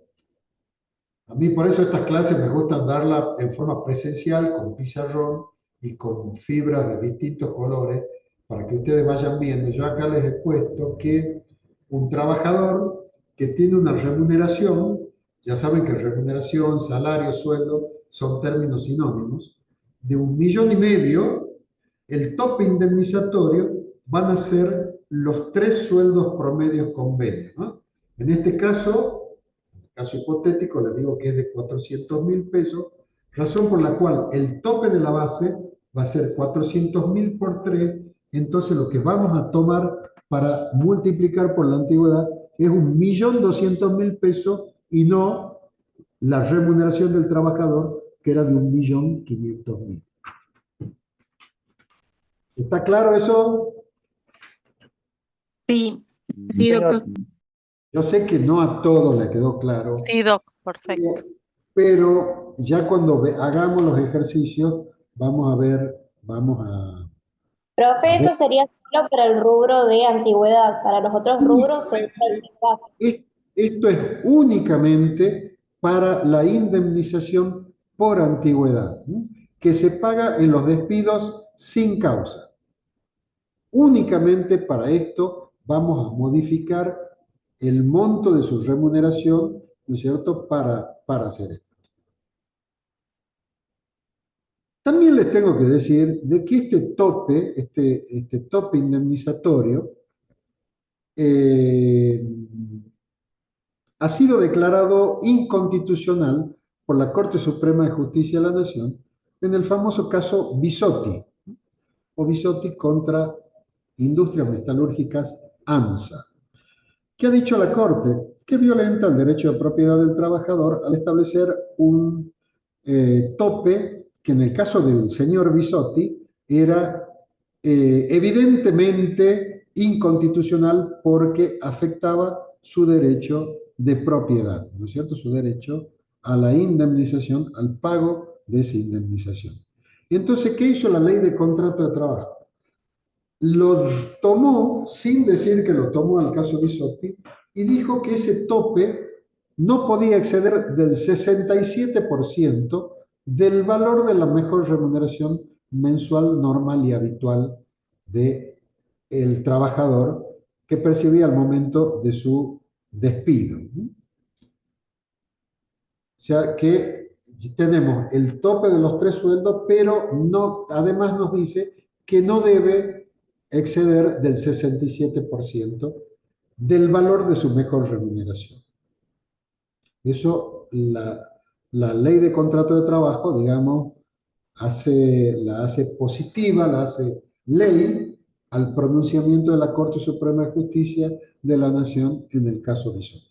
a mí por eso estas clases me gustan darlas en forma presencial, con pizarrón y con fibras de distintos colores, para que ustedes vayan viendo. Yo acá les he puesto que un trabajador que tiene una remuneración, ya saben que remuneración, salario, sueldo son términos sinónimos, de 1.500.000, el tope indemnizatorio van a ser los 3 sueldos promedios convenio, ¿no? En este caso hipotético, les digo que es de 400.000 pesos, razón por la cual el tope de la base va a ser 400.000 por 3, entonces lo que vamos a tomar para multiplicar por la antigüedad es 1.200.000 pesos y no la remuneración del trabajador, que era de 1.500.000. ¿Está claro eso? Sí, Sí, doctor. Yo sé que no a todos le quedó claro, sí, doc, perfecto. pero ya cuando hagamos los ejercicios, vamos a ver, Profe, a ver. eso sería solo para el rubro de antigüedad. Para los otros rubros se Esto es únicamente para la indemnización por antigüedad, ¿no? que se paga en los despidos sin causa. Únicamente para esto vamos a modificar el monto de su remuneración, ¿no es cierto?, para hacer esto. También les tengo que decir de que este tope indemnizatorio, ha sido declarado inconstitucional por la Corte Suprema de Justicia de la Nación en el famoso caso Bisotti, o Bisotti contra Industrias Metalúrgicas AMSA. ¿Qué ha dicho la Corte? Que violenta el derecho de propiedad del trabajador al establecer un tope que en el caso del señor Bisotti era evidentemente inconstitucional porque afectaba su derecho de propiedad, ¿no es cierto? Su derecho a la indemnización, al pago de esa indemnización. Y entonces, ¿qué hizo la ley de contrato de trabajo? Lo tomó, sin decir que lo tomó al caso Bisotti, y dijo que ese tope no podía exceder del 67% del valor de la mejor remuneración mensual, normal y habitual del trabajador que percibía al momento de su despido. O sea que tenemos el tope de los 3 sueldos, pero no, además nos dice que no debe exceder del 67% del valor de su mejor remuneración. Eso la ley de contrato de trabajo, digamos, la hace positiva, la hace ley al pronunciamiento de la Corte Suprema de Justicia de la Nación en el caso Bisotti.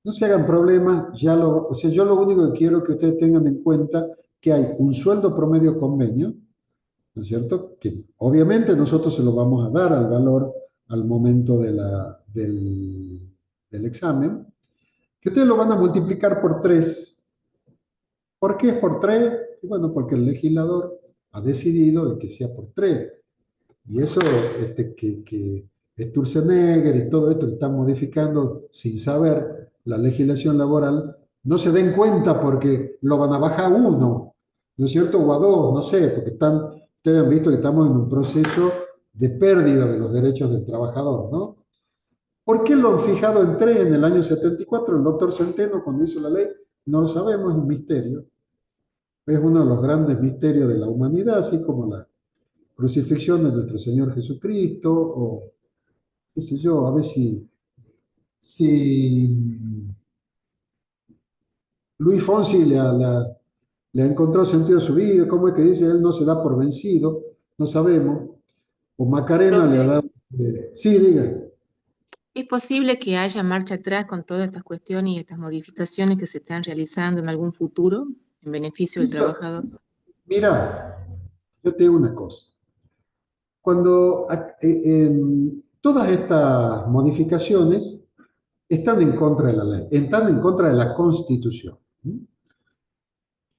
No se hagan problemas, o sea, yo lo único que quiero que ustedes tengan en cuenta que hay un sueldo promedio convenio, ¿no es cierto? Que obviamente nosotros se lo vamos a dar al valor al momento del examen, que ustedes lo van a multiplicar por 3. ¿Por qué es por 3? Bueno, porque el legislador ha decidido de que sea por 3. Y eso que Sturzenegger y todo esto que están modificando sin saber la legislación laboral, no se den cuenta porque lo van a bajar a 1, ¿no es cierto? O a 2, no sé, porque ustedes han visto que estamos en un proceso de pérdida de los derechos del trabajador, ¿no? ¿Por qué lo han fijado en 3 en el año 74? El doctor Centeno, cuando hizo la ley, no lo sabemos, es un misterio. Es uno de los grandes misterios de la humanidad, así como la crucifixión de nuestro Señor Jesucristo, o qué sé yo, a ver si Luis Fonsi le ha encontrado sentido a su vida, cómo es que dice, él no se da por vencido, no sabemos, o Macarena le ha dado... sí, diga. ¿Es posible que haya marcha atrás con todas estas cuestiones y estas modificaciones que se están realizando en algún futuro en beneficio del trabajador? Mira, yo te digo una cosa. Cuando todas estas modificaciones están en contra de la ley, están en contra de la Constitución.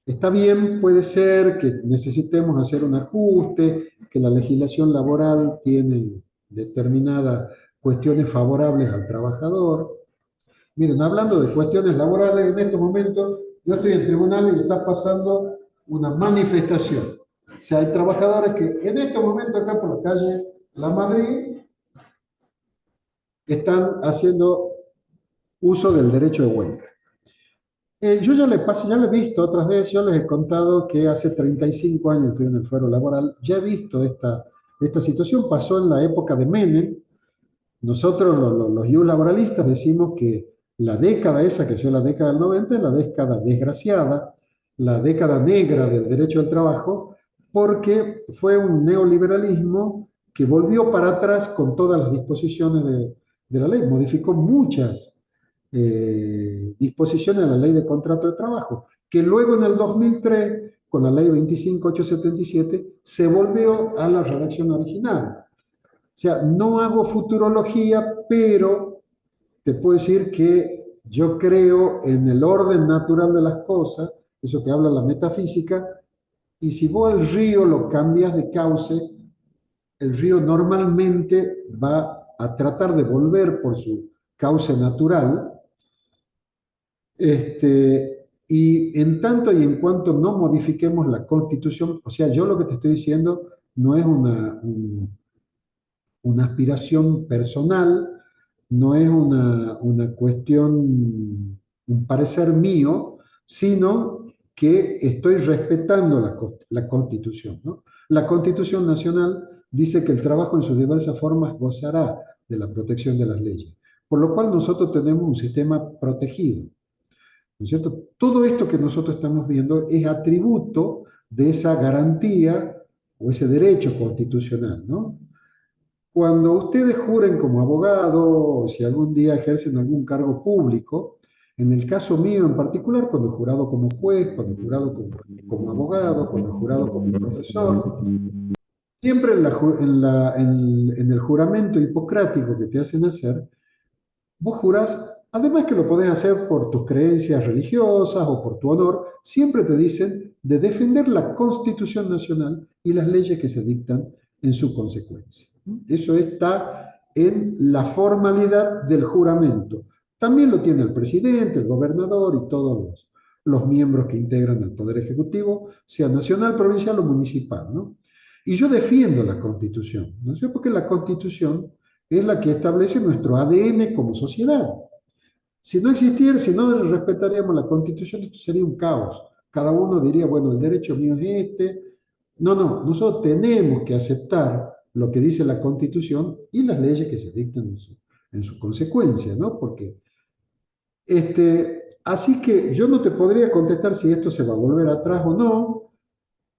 Está bien, puede ser que necesitemos hacer un ajuste, que la legislación laboral tiene determinadas cuestiones favorables al trabajador. Miren, hablando de cuestiones laborales, en estos momentos yo estoy en tribunal y está pasando una manifestación. O sea, hay trabajadores que en estos momentos acá por la calle La Madrid están haciendo uso del derecho de huelga. Yo ya le he visto otras veces, yo les he contado que hace 35 años estoy en el fuero laboral, ya he visto esta situación, pasó en la época de Menem. Nosotros los IU laboralistas decimos que la década esa, que fue la década del 90, es la década desgraciada, la década negra del derecho del trabajo, porque fue un neoliberalismo que volvió para atrás con todas las disposiciones de la ley, modificó muchas disposiciones de la ley de contrato de trabajo, que luego en el 2003, con la ley 25.877, se volvió a la redacción original. O sea, no hago futurología, pero te puedo decir que yo creo en el orden natural de las cosas, eso que habla la metafísica, y si vos el río lo cambias de cauce, el río normalmente va a tratar de volver por su cauce natural, Y en tanto y en cuanto no modifiquemos la Constitución, o sea, yo lo que te estoy diciendo no es una aspiración personal, no es una cuestión, un parecer mío, sino que estoy respetando la Constitución, ¿no? La Constitución Nacional dice que el trabajo en sus diversas formas gozará de la protección de las leyes, por lo cual nosotros tenemos un sistema protegido, ¿no es cierto? Todo esto que nosotros estamos viendo es atributo de esa garantía o ese derecho constitucional, ¿no? Cuando ustedes juren como abogado o si algún día ejercen algún cargo público, en el caso mío en particular, cuando he jurado como juez, cuando he jurado como abogado, cuando he jurado como profesor, siempre en el juramento hipocrático que te hacen hacer, vos jurás, además que lo podés hacer por tus creencias religiosas o por tu honor, siempre te dicen de defender la Constitución Nacional y las leyes que se dictan en su consecuencia. Eso está en la formalidad del juramento. También lo tiene el presidente, el gobernador y todos los miembros que integran el Poder Ejecutivo, sea nacional, provincial o municipal, ¿no? Y yo defiendo la Constitución, ¿no? Porque la Constitución es la que establece nuestro ADN como sociedad. Si no existiera, si no respetaríamos la Constitución, esto sería un caos. Cada uno diría, bueno, el derecho mío es este. No, no, nosotros tenemos que aceptar lo que dice la Constitución y las leyes que se dictan en su consecuencia, ¿no? Porque, así que yo no te podría contestar si esto se va a volver atrás o no,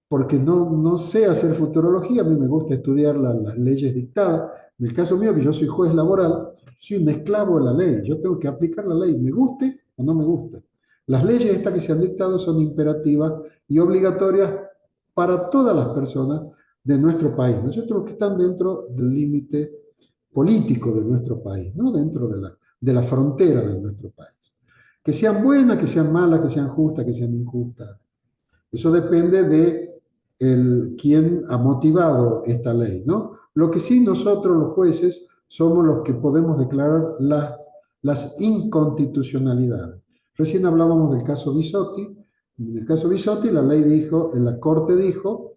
porque no sé hacer futurología, a mí me gusta estudiar las leyes dictadas. En el caso mío, que yo soy juez laboral, soy un esclavo de la ley, yo tengo que aplicar la ley, me guste o no me guste. Las leyes estas que se han dictado son imperativas y obligatorias para todas las personas de nuestro país, ¿no es cierto? Los que están dentro del límite político de nuestro país, ¿no? Dentro de la frontera de nuestro país. Que sean buenas, que sean malas, que sean justas, que sean injustas. Eso depende de quién ha motivado esta ley, ¿no? Lo que sí nosotros los jueces somos los que podemos declarar las inconstitucionalidades. Recién hablábamos del caso Bisotti. En el caso Bisotti la ley dijo, en la Corte dijo,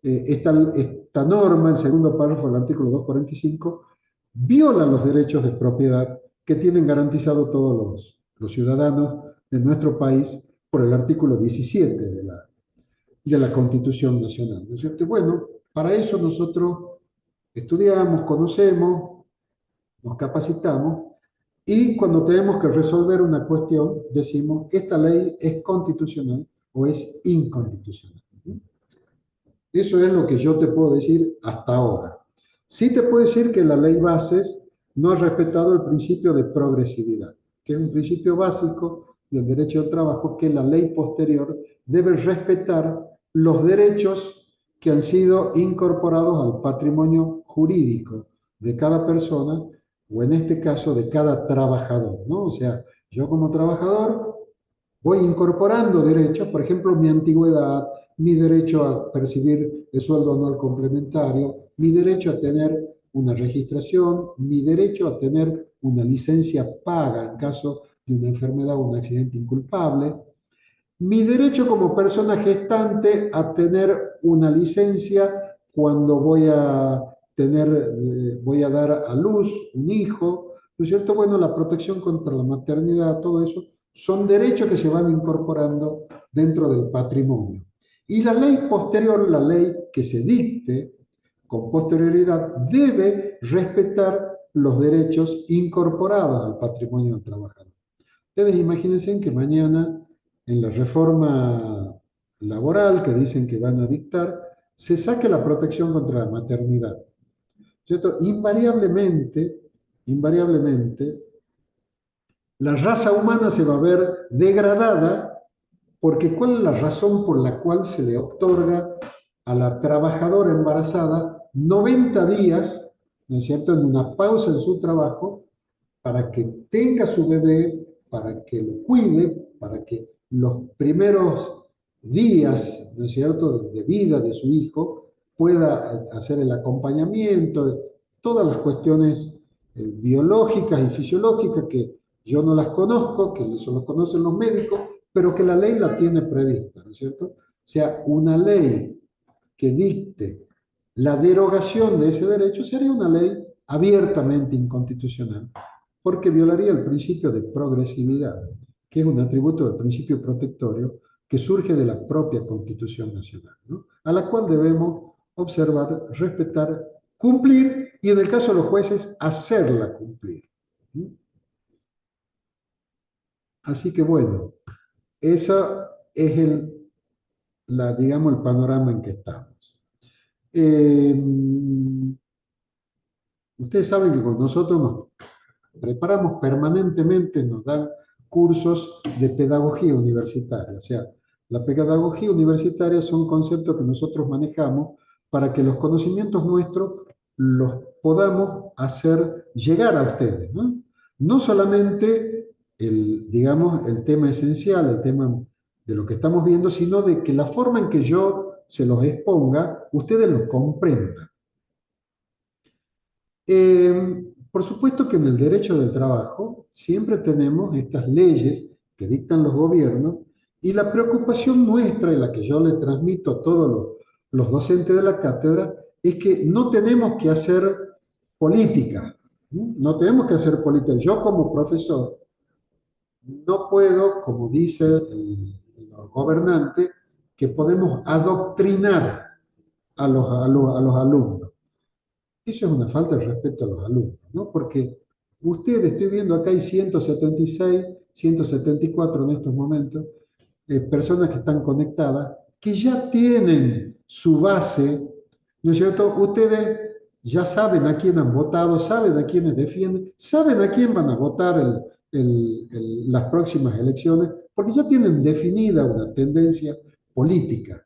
esta norma, el segundo párrafo del artículo 245, viola los derechos de propiedad que tienen garantizado todos los ciudadanos de nuestro país por el artículo 17 de la Constitución Nacional, ¿no es cierto? Bueno, para eso nosotros estudiamos, conocemos, nos capacitamos y cuando tenemos que resolver una cuestión decimos, ¿esta ley es constitucional o es inconstitucional? Eso es lo que yo te puedo decir hasta ahora. Sí te puedo decir que la ley Bases no ha respetado el principio de progresividad, que es un principio básico del derecho al trabajo, que la ley posterior debe respetar los derechos que han sido incorporados al patrimonio jurídico de cada persona, o en este caso de cada trabajador, ¿no? O sea, yo como trabajador voy incorporando derechos, por ejemplo, mi antigüedad, mi derecho a percibir el sueldo anual complementario, mi derecho a tener una registración, mi derecho a tener una licencia paga en caso de una enfermedad o un accidente inculpable, mi derecho como persona gestante a tener una licencia cuando voy a dar a luz un hijo, ¿no es cierto? Bueno, la protección contra la maternidad, todo eso, son derechos que se van incorporando dentro del patrimonio. Y la ley posterior, la ley que se dicte con posterioridad, debe respetar los derechos incorporados al patrimonio del trabajador. Ustedes imagínense que mañana, en la reforma laboral que dicen que van a dictar, se saque la protección contra la maternidad, ¿cierto? Invariablemente, la raza humana se va a ver degradada porque ¿cuál es la razón por la cual se le otorga a la trabajadora embarazada 90 días, ¿no es cierto?, en una pausa en su trabajo para que tenga su bebé, para que lo cuide, para que los primeros días, ¿no es cierto?, de vida de su hijo pueda hacer el acompañamiento, todas las cuestiones biológicas y fisiológicas que yo no las conozco, que eso lo conocen los médicos, pero que la ley la tiene prevista, ¿no es cierto? O sea, una ley que dicte la derogación de ese derecho sería una ley abiertamente inconstitucional, porque violaría el principio de progresividad, que es un atributo del principio protectorio que surge de la propia Constitución Nacional, ¿no? A la cual debemos observar, respetar, cumplir y en el caso de los jueces, hacerla cumplir. Así que bueno, ese es digamos, el panorama en que estamos. Ustedes saben que con nosotros nos preparamos permanentemente, nos dan cursos de pedagogía universitaria. O sea, la pedagogía universitaria son conceptos que nosotros manejamos para que los conocimientos nuestros los podamos hacer llegar a ustedes, ¿no? No solamente digamos, el tema esencial, el tema de lo que estamos viendo, sino de que la forma en que yo se los exponga, ustedes lo comprendan. Por supuesto que en el derecho del trabajo siempre tenemos estas leyes que dictan los gobiernos y la preocupación nuestra y la que yo le transmito a todos los docentes de la cátedra es que no tenemos que hacer política, no tenemos que hacer política. Yo como profesor no puedo, como dice el gobernante, que podemos adoctrinar a los alumnos. Eso es una falta de respeto a los alumnos, ¿no? Porque ustedes, estoy viendo acá hay 176, 174 en estos momentos, personas que están conectadas, que ya tienen su base, ¿no es cierto? Ustedes ya saben a quién han votado, saben a quiénes defienden, saben a quién van a votar las próximas elecciones, porque ya tienen definida una tendencia política.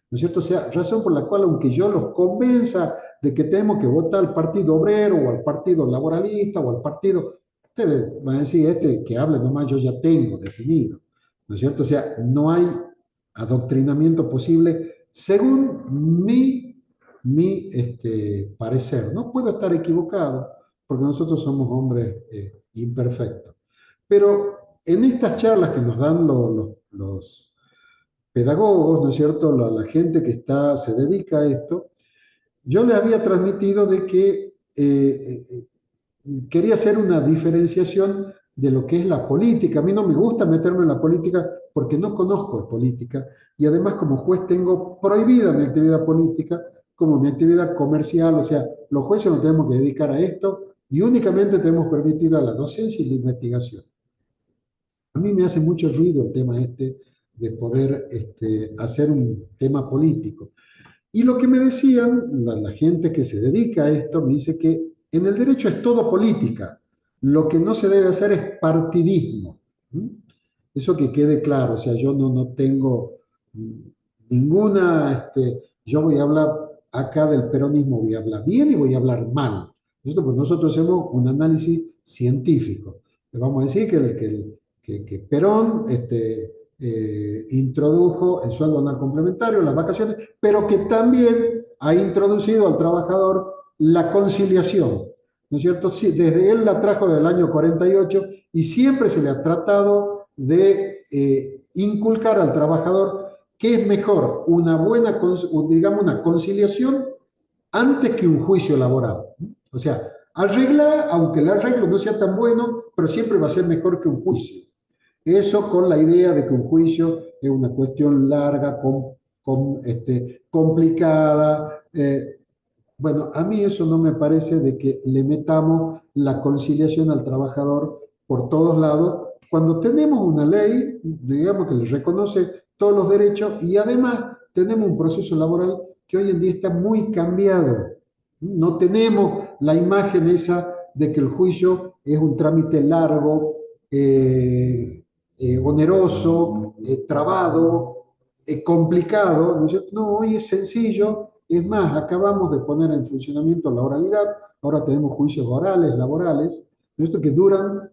¿No es cierto? O sea, razón por la cual, aunque yo los convenza de que tenemos que votar al Partido Obrero o al Partido Laboralista o al Partido, ustedes van a decir, que hable nomás, yo ya tengo definido. ¿No es cierto? O sea, no hay adoctrinamiento posible según mi parecer. No puedo estar equivocado porque nosotros somos hombres imperfectos. Pero en estas charlas que nos dan los pedagogos, ¿no es cierto?, la gente que se dedica a esto, yo les había transmitido de que quería hacer una diferenciación de lo que es la política. A mí no me gusta meterme en la política porque no conozco de política y además como juez tengo prohibida mi actividad política como mi actividad comercial. O sea, los jueces nos tenemos que dedicar a esto y únicamente tenemos permitida la docencia y la investigación. A mí me hace mucho ruido el tema de poder hacer un tema político. Y lo que me decían, la gente que se dedica a esto, me dice que en el derecho es todo política. Lo que no se debe hacer es partidismo. Eso que quede claro. O sea, yo no tengo ninguna... yo voy a hablar acá del peronismo, voy a hablar bien y voy a hablar mal. Pues nosotros hacemos un análisis científico. Le vamos a decir que Perón introdujo el sueldo anual complementario, las vacaciones, pero que también ha introducido al trabajador la conciliación, ¿no es cierto? Sí, desde él la trajo del año 48 y siempre se le ha tratado de inculcar al trabajador que es mejor una buena, digamos, una conciliación antes que un juicio laboral. O sea, arregla, aunque el arreglo no sea tan bueno, pero siempre va a ser mejor que un juicio. Eso con la idea de que un juicio es una cuestión larga, complicada. Bueno, a mí eso no me parece de que le metamos la conciliación al trabajador por todos lados, cuando tenemos una ley, digamos, que le reconoce todos los derechos y además tenemos un proceso laboral que hoy en día está muy cambiado. No tenemos la imagen esa de que el juicio es un trámite largo, oneroso, trabado, complicado, ¿no es cierto? No, hoy es sencillo. Es más, acabamos de poner en funcionamiento la oralidad, ahora tenemos juicios orales, laborales, ¿no es cierto? Que duran,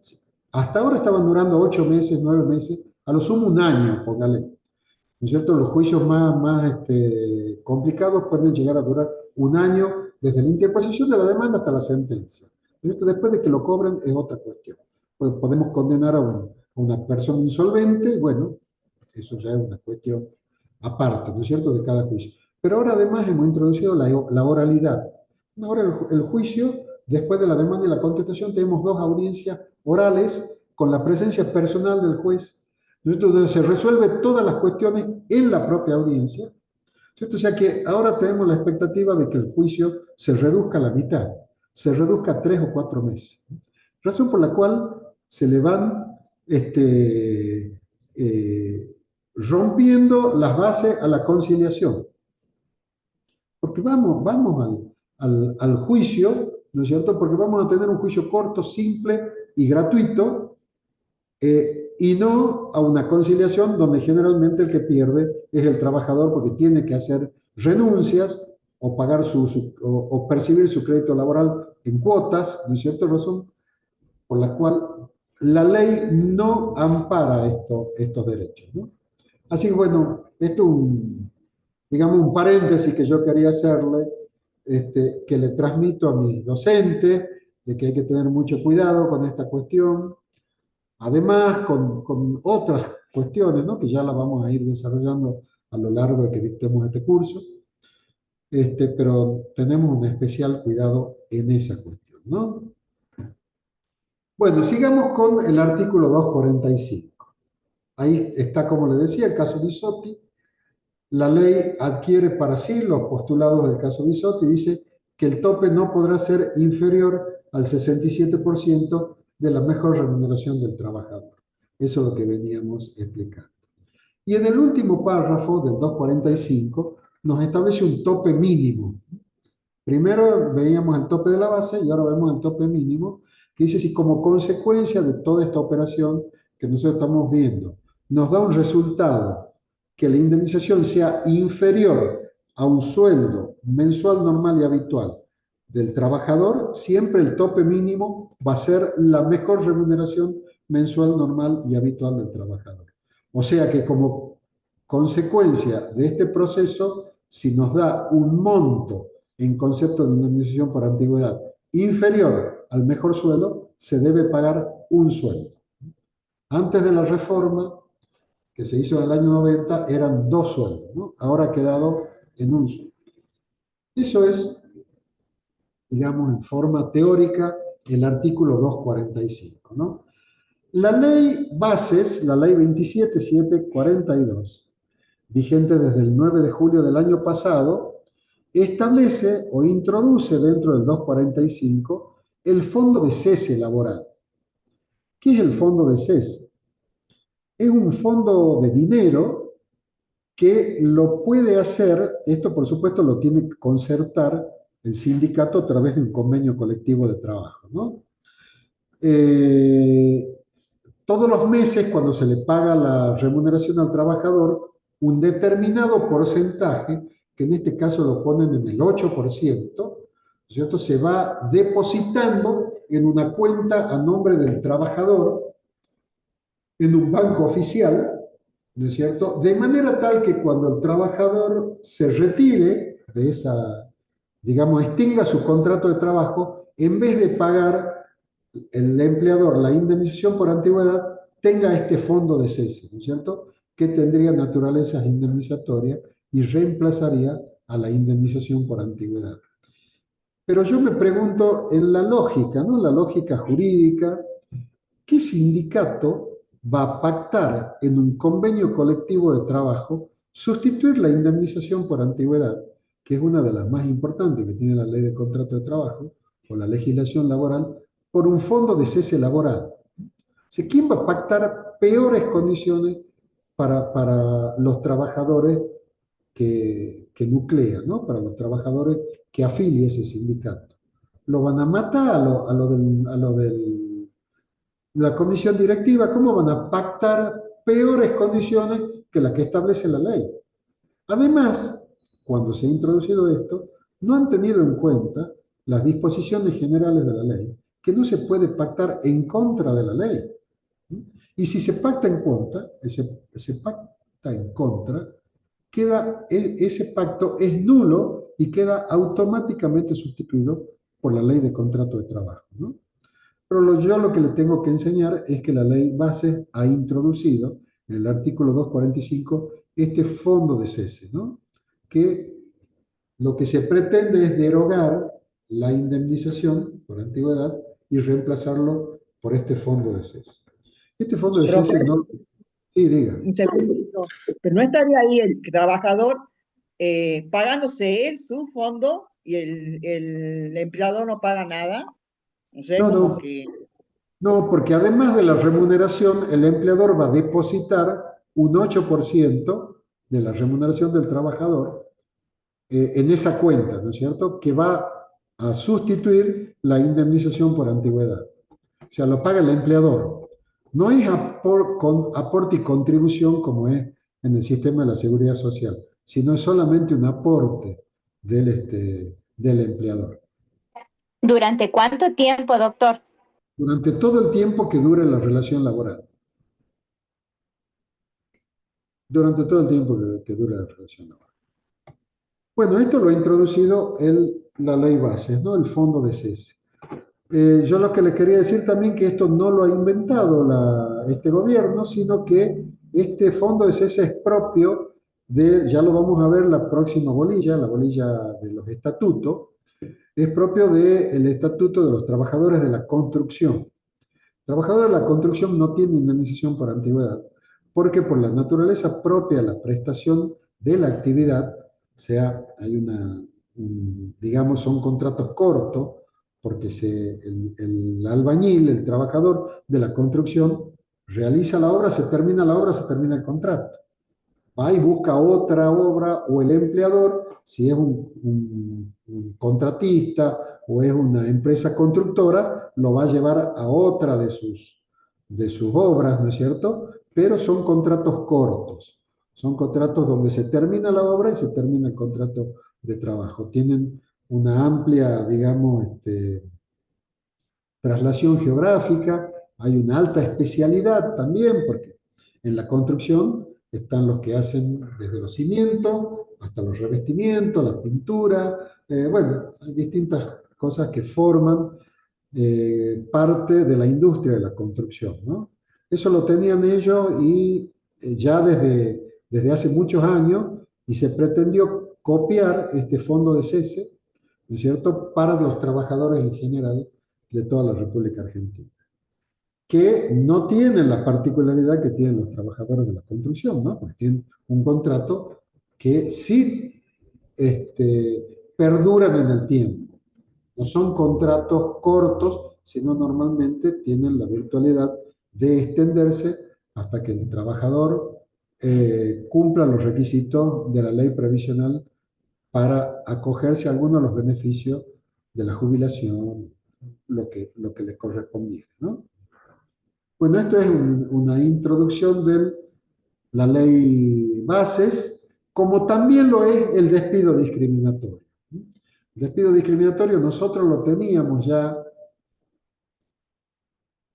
hasta ahora estaban durando 8 meses, 9 meses, a lo sumo un año, póngale. ¿No es cierto? Los juicios más complicados pueden llegar a durar un año desde la interposición de la demanda hasta la sentencia. ¿No es cierto? Después de que lo cobren es otra cuestión. Pues podemos condenar a una persona insolvente, bueno, eso ya es una cuestión aparte, ¿no es cierto?, de cada juicio. Pero ahora además hemos introducido la oralidad. Ahora el juicio, después de la demanda y la contestación, tenemos dos audiencias orales con la presencia personal del juez, donde se resuelve todas las cuestiones en la propia audiencia, ¿cierto? O sea que ahora tenemos la expectativa de que el juicio se reduzca a la mitad, se reduzca a 3 o 4 meses. Razón por la cual se le van rompiendo las bases a la conciliación. Porque vamos al juicio, ¿no es cierto? Porque vamos a tener un juicio corto, simple y gratuito, y no a una conciliación donde generalmente el que pierde es el trabajador porque tiene que hacer renuncias o pagar o percibir su crédito laboral en cuotas, ¿no es cierto? Razón por la cual la ley no ampara estos derechos, ¿no? Así que bueno, esto es digamos, un paréntesis que yo quería hacerle, que le transmito a mis docentes, de que hay que tener mucho cuidado con esta cuestión. Además, con otras cuestiones, ¿no?, que ya las vamos a ir desarrollando a lo largo de que dictemos este curso, pero tenemos un especial cuidado en esa cuestión, ¿no? Bueno, sigamos con el artículo 245. Ahí está, como le decía, el caso Bisotti. La ley adquiere para sí los postulados del caso Bisotti y dice que el tope no podrá ser inferior al 67% de la mejor remuneración del trabajador. Eso es lo que veníamos explicando. Y en el último párrafo del 245 nos establece un tope mínimo. Primero veíamos el tope de la base y ahora vemos el tope mínimo, que dice si como consecuencia de toda esta operación que nosotros estamos viendo, nos da un resultado que la indemnización sea inferior a un sueldo mensual normal y habitual del trabajador, siempre el tope mínimo va a ser la mejor remuneración mensual normal y habitual del trabajador. O sea que como consecuencia de este proceso, si nos da un monto en concepto de indemnización por antigüedad inferior al mejor sueldo, se debe pagar un sueldo. Antes de la reforma que se hizo en el año 90 eran 2 sueldos, ¿no? Ahora ha quedado en un sueldo. Eso es, digamos, en forma teórica, el artículo 245, ¿no? La ley bases, la ley 27742, vigente desde el 9 de julio del año pasado, establece o introduce dentro del 245 el fondo de cese laboral. ¿Qué es el fondo de cese? Es un fondo de dinero que lo puede hacer, esto por supuesto lo tiene que concertar el sindicato a través de un convenio colectivo de trabajo, ¿no? Todos los meses, cuando se le paga la remuneración al trabajador, un determinado porcentaje, que en este caso lo ponen en el 8%, ¿cierto?, se va depositando en una cuenta a nombre del trabajador en un banco oficial, ¿no es cierto?, de manera tal que cuando el trabajador se retire de esa, digamos, extinga su contrato de trabajo, en vez de pagar el empleador la indemnización por antigüedad, tenga este fondo de cese, ¿no es cierto?, que tendría naturaleza indemnizatoria y reemplazaría a la indemnización por antigüedad. Pero yo me pregunto, en la lógica, ¿no?, la lógica jurídica, ¿qué sindicato va a pactar en un convenio colectivo de trabajo sustituir la indemnización por antigüedad, que es una de las más importantes que tiene la ley de contrato de trabajo o la legislación laboral, por un fondo de cese laboral? ¿Quién va a pactar peores condiciones para los trabajadores que nuclean, ¿no?, para los trabajadores que afilia ese sindicato? ¿Lo van a matar a lo de la comisión directiva? ¿Cómo van a pactar peores condiciones que las que establece la ley? Además, cuando se ha introducido esto, no han tenido en cuenta las disposiciones generales de la ley, que no se puede pactar en contra de la ley. Y si se pacta en contra, ese pacto es nulo y queda automáticamente sustituido por la ley de contrato de trabajo, ¿no? Pero yo lo que le tengo que enseñar es que la ley base ha introducido en el artículo 245, este fondo de cese, ¿no? Que lo que se pretende es derogar la indemnización por antigüedad y reemplazarlo por este fondo de cese. Este fondo de cese no... Sí, diga. Un segundito. Pero no estaría ahí el trabajador pagándose él su fondo y el empleador no paga nada. No sé, No, como no, que... no, porque además de la remuneración, el empleador va a depositar un 8% de la remuneración del trabajador en esa cuenta, ¿no es cierto?, que va a sustituir la indemnización por antigüedad. O sea, lo paga el empleador. No es aporte y contribución como es en el sistema de la seguridad social, sino es solamente un aporte del empleador. ¿Durante cuánto tiempo, doctor? Durante todo el tiempo que dure la relación laboral. Durante todo el tiempo que dure la relación laboral. Bueno, esto lo ha introducido la ley bases, ¿no? El fondo de cese. Yo lo que les quería decir también que esto no lo ha inventado este gobierno, sino que este fondo de cese es propio ya lo vamos a ver la próxima bolilla, la bolilla de los estatutos, es propio del estatuto de los trabajadores de la construcción. Trabajadores de la construcción no tienen indemnización por antigüedad, porque por la naturaleza propia de la prestación de la actividad, o sea, digamos, son contratos cortos, porque el albañil, el trabajador de la construcción, realiza la obra, se termina la obra, se termina el contrato. Va y busca otra obra, o el empleador, si es un contratista o es una empresa constructora, lo va a llevar a otra de sus obras, ¿no es cierto? Pero son contratos cortos, son contratos donde se termina la obra y se termina el contrato de trabajo. Tienen una amplia, digamos, traslación geográfica, hay una alta especialidad también, porque en la construcción están los que hacen desde los cimientos hasta los revestimientos, la pintura, bueno, hay distintas cosas que forman parte de la industria de la construcción, ¿no? Eso lo tenían ellos y ya desde hace muchos años, y se pretendió copiar este fondo de cese, ¿no es cierto?, para los trabajadores en general de toda la República Argentina, que no tienen la particularidad que tienen los trabajadores de la construcción, ¿no? Pues tienen un contrato que sí perduran en el tiempo. No son contratos cortos, sino normalmente tienen la virtualidad de extenderse hasta que el trabajador cumpla los requisitos de la ley previsional para acogerse a algunos de los beneficios de la jubilación, lo que le correspondiera, ¿no? Bueno, esto es una introducción de la ley bases, como también lo es el despido discriminatorio. El despido discriminatorio nosotros lo teníamos ya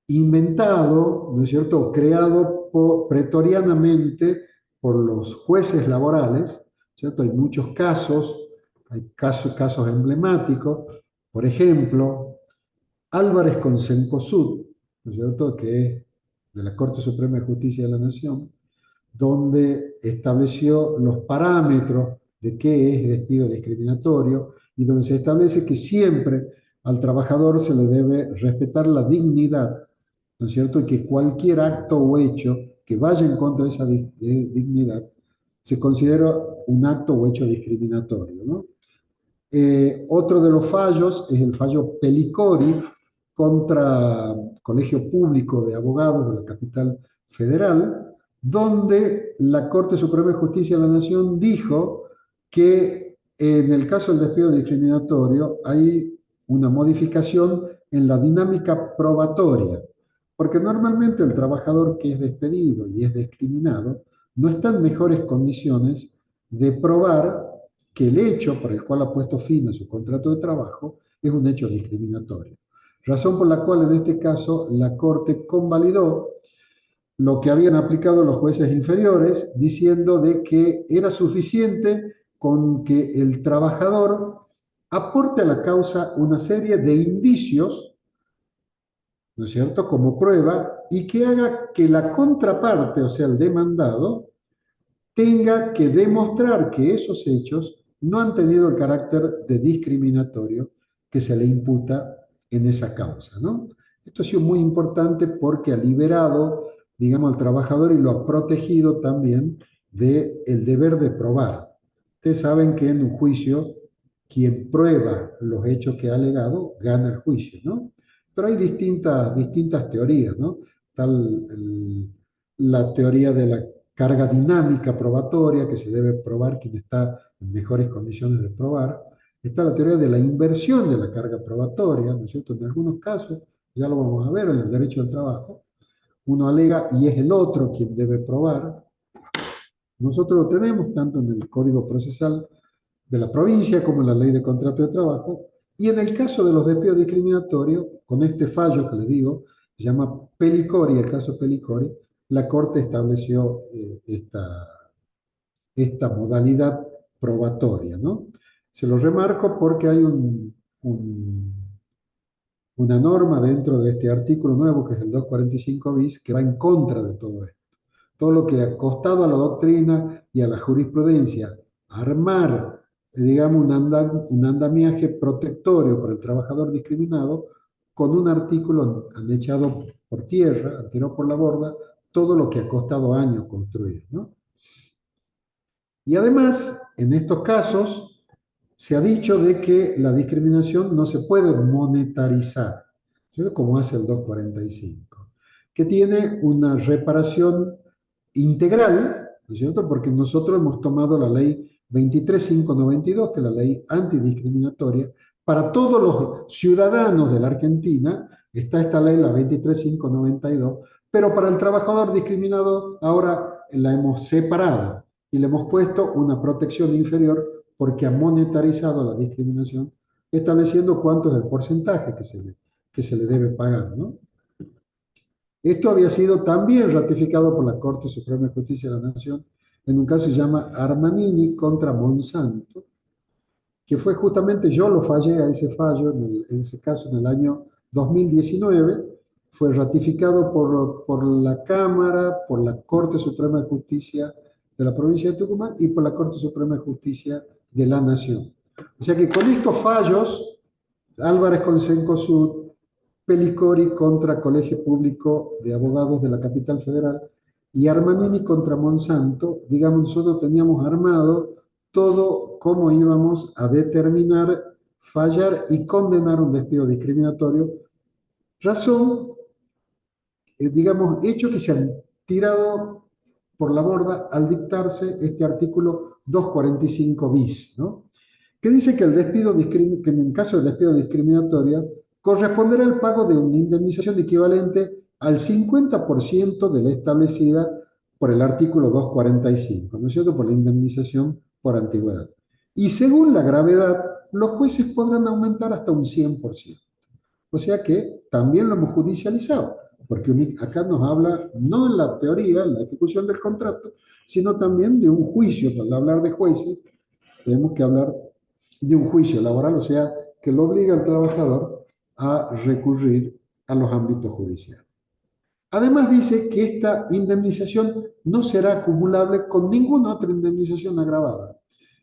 inventado, ¿no es cierto?, creado pretorianamente por los jueces laborales, ¿cierto? Hay muchos casos, hay casos emblemáticos, por ejemplo, Álvarez con Cencosud, ¿no es cierto?, que es de la Corte Suprema de Justicia de la Nación, donde estableció los parámetros de qué es despido discriminatorio y donde se establece que siempre al trabajador se le debe respetar la dignidad, ¿no es cierto?, y que cualquier acto o hecho que vaya en contra de esa dignidad se considera un acto o hecho discriminatorio, ¿no? Otro de los fallos es el fallo Pelicori contra Colegio Público de Abogados de la Capital Federal, donde la Corte Suprema de Justicia de la Nación dijo que en el caso del despido discriminatorio hay una modificación en la dinámica probatoria, porque normalmente el trabajador que es despedido y es discriminado no está en mejores condiciones de probar que el hecho por el cual ha puesto fin a su contrato de trabajo es un hecho discriminatorio. Razón por la cual en este caso la Corte convalidó lo que habían aplicado los jueces inferiores, diciendo de que era suficiente con que el trabajador aporte a la causa una serie de indicios ¿no es cierto?, como prueba y que haga que la contraparte, o sea, el demandado, tenga que demostrar que esos hechos no han tenido el carácter de discriminatorio que se le imputa en esa causa, ¿no? Esto ha sido muy importante porque ha liberado, digamos, al trabajador y lo ha protegido también del deber de probar. Ustedes saben que en un juicio, quien prueba los hechos que ha alegado gana el juicio, ¿no? Pero hay distintas teorías, ¿no? La teoría de la carga dinámica probatoria, que se debe probar quien está en mejores condiciones de probar. Está la teoría de la inversión de la carga probatoria, ¿no es cierto? En algunos casos, ya lo vamos a ver en el derecho del trabajo, uno alega y es el otro quien debe probar. Nosotros lo tenemos tanto en el Código Procesal de la provincia como en la Ley de Contrato de Trabajo, y en el caso de los despidos discriminatorios, con este fallo que les digo, se llama Pelicori, el caso Pelicori, la Corte estableció esta modalidad probatoria, ¿no? Se lo remarco porque hay una norma dentro de este artículo nuevo, que es el 245 bis, que va en contra de todo esto. Todo lo que ha costado a la doctrina y a la jurisprudencia armar, digamos, un andamiaje protectorio para el trabajador discriminado, con un artículo han echado por tierra, han tirado por la borda todo lo que ha costado años construir, ¿no? Y además, en estos casos, se ha dicho de que la discriminación no se puede monetarizar, ¿sí?, como hace el 245, que tiene una reparación integral, ¿no es cierto? Porque nosotros hemos tomado la ley 23592, que es la ley antidiscriminatoria, para todos los ciudadanos de la Argentina, está esta ley, la 23592, pero para el trabajador discriminado ahora la hemos separado y le hemos puesto una protección inferior porque ha monetarizado la discriminación, estableciendo cuánto es el porcentaje que se le debe pagar, ¿no? Esto había sido también ratificado por la Corte Suprema de Justicia de la Nación en un caso que se llama Armanini contra Monsanto, que fue justamente, yo lo fallé a ese fallo, en ese caso en el año 2019, fue ratificado por la Cámara, por la Corte Suprema de Justicia de la provincia de Tucumán y por la Corte Suprema de Justicia de la Nación. O sea que con estos fallos, Álvarez con Cencosud, Pelicori contra Colegio Público de Abogados de la Capital Federal y Armanini contra Monsanto, digamos, nosotros teníamos armado todo cómo íbamos a determinar, fallar y condenar un despido discriminatorio, razón, digamos, hecho que se han tirado por la borda al dictarse este artículo 245 bis, ¿no?, que dice que que en caso de despido discriminatorio corresponderá el pago de una indemnización equivalente al 50% de la establecida por el artículo 245, ¿no es cierto?, por la indemnización por antigüedad. Y según la gravedad, los jueces podrán aumentar hasta un 100%. O sea que también lo hemos judicializado, porque acá nos habla, no en la teoría, en la ejecución del contrato, sino también de un juicio. Al hablar de jueces, tenemos que hablar de un juicio laboral, o sea, que lo obliga al trabajador a recurrir a los ámbitos judiciales. Además dice que esta indemnización no será acumulable con ninguna otra indemnización agravada.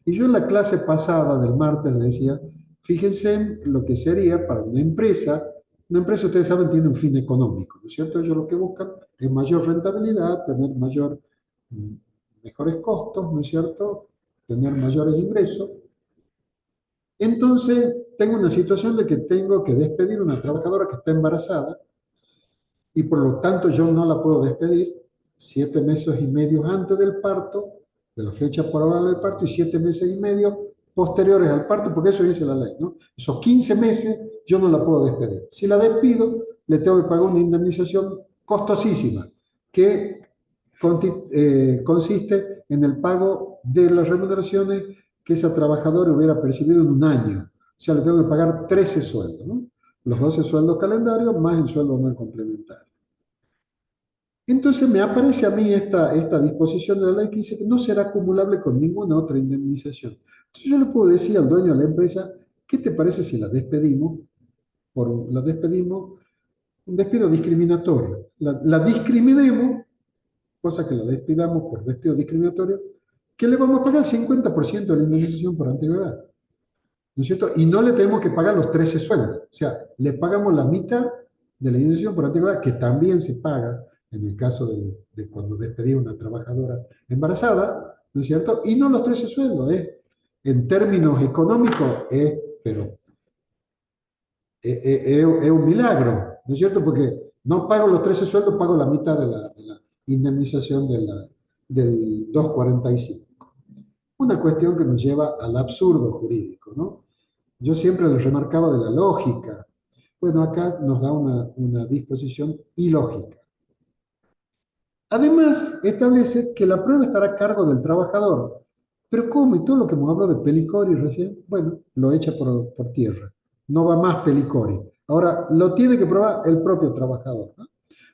Y yo en la clase pasada del martes le decía, fíjense en lo que sería para una empresa ustedes saben tiene un fin económico, ¿no es cierto? Ellos lo que buscan es mayor rentabilidad, tener mejores costos, ¿no es cierto?, tener mayores ingresos. Entonces, tengo una situación de que tengo que despedir a una trabajadora que está embarazada y por lo tanto yo no la puedo despedir 7 meses y medio antes del parto, de la fecha probable del parto, y 7 meses y medio posteriores al parto, porque eso dice la ley, ¿no? Esos 15 meses yo no la puedo despedir. Si la despido, le tengo que pagar una indemnización costosísima, que consiste en el pago de las remuneraciones que esa trabajadora hubiera percibido en un año. O sea, le tengo que pagar 13 sueldos, ¿no? Los 12 sueldos calendarios más el sueldo anual complementario. Entonces me aparece a mí esta disposición de la ley que dice que no será acumulable con ninguna otra indemnización. Entonces yo le puedo decir al dueño de la empresa, ¿qué te parece si la despedimos un despido discriminatorio. La discriminemos, cosa que la despidamos por despido discriminatorio, que le vamos a pagar el 50% de la indemnización por antigüedad. ¿No es cierto? Y no le tenemos que pagar los 13 sueldos. O sea, le pagamos la mitad de la indemnización por antigüedad, que también se paga en el caso de cuando despedimos a una trabajadora embarazada, ¿no es cierto? Y no los 13 sueldos, en términos económicos, pero es un milagro, ¿no es cierto? Porque no pago los 13 sueldos, pago la mitad de la indemnización del 245. Una cuestión que nos lleva al absurdo jurídico, ¿no? Yo siempre les remarcaba de la lógica. Bueno, acá nos da una disposición ilógica. Además, establece que la prueba estará a cargo del trabajador. Pero ¿cómo? Y todo lo que hemos hablado de Pelicori recién, bueno, lo echa por tierra. No va más Pelicori. Ahora, lo tiene que probar el propio trabajador, ¿no?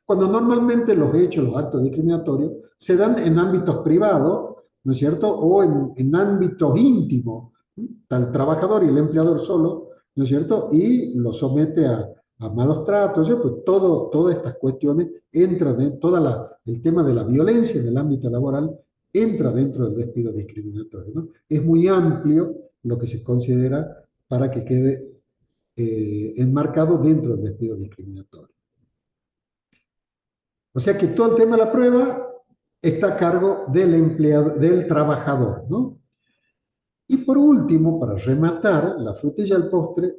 Cuando normalmente los hechos, los actos discriminatorios, se dan en ámbitos privados, ¿no es cierto? O en ámbitos íntimos. Está el trabajador y el empleador solo, ¿no es cierto? Y lo somete a malos tratos, ¿sí? Pues todas estas cuestiones entran en el tema de la violencia en el ámbito laboral, entra dentro del despido discriminatorio, ¿no? Es muy amplio lo que se considera para que quede enmarcado dentro del despido discriminatorio. O sea que todo el tema de la prueba está a cargo del empleado, del trabajador, ¿no? Y por último, para rematar la frutilla del postre,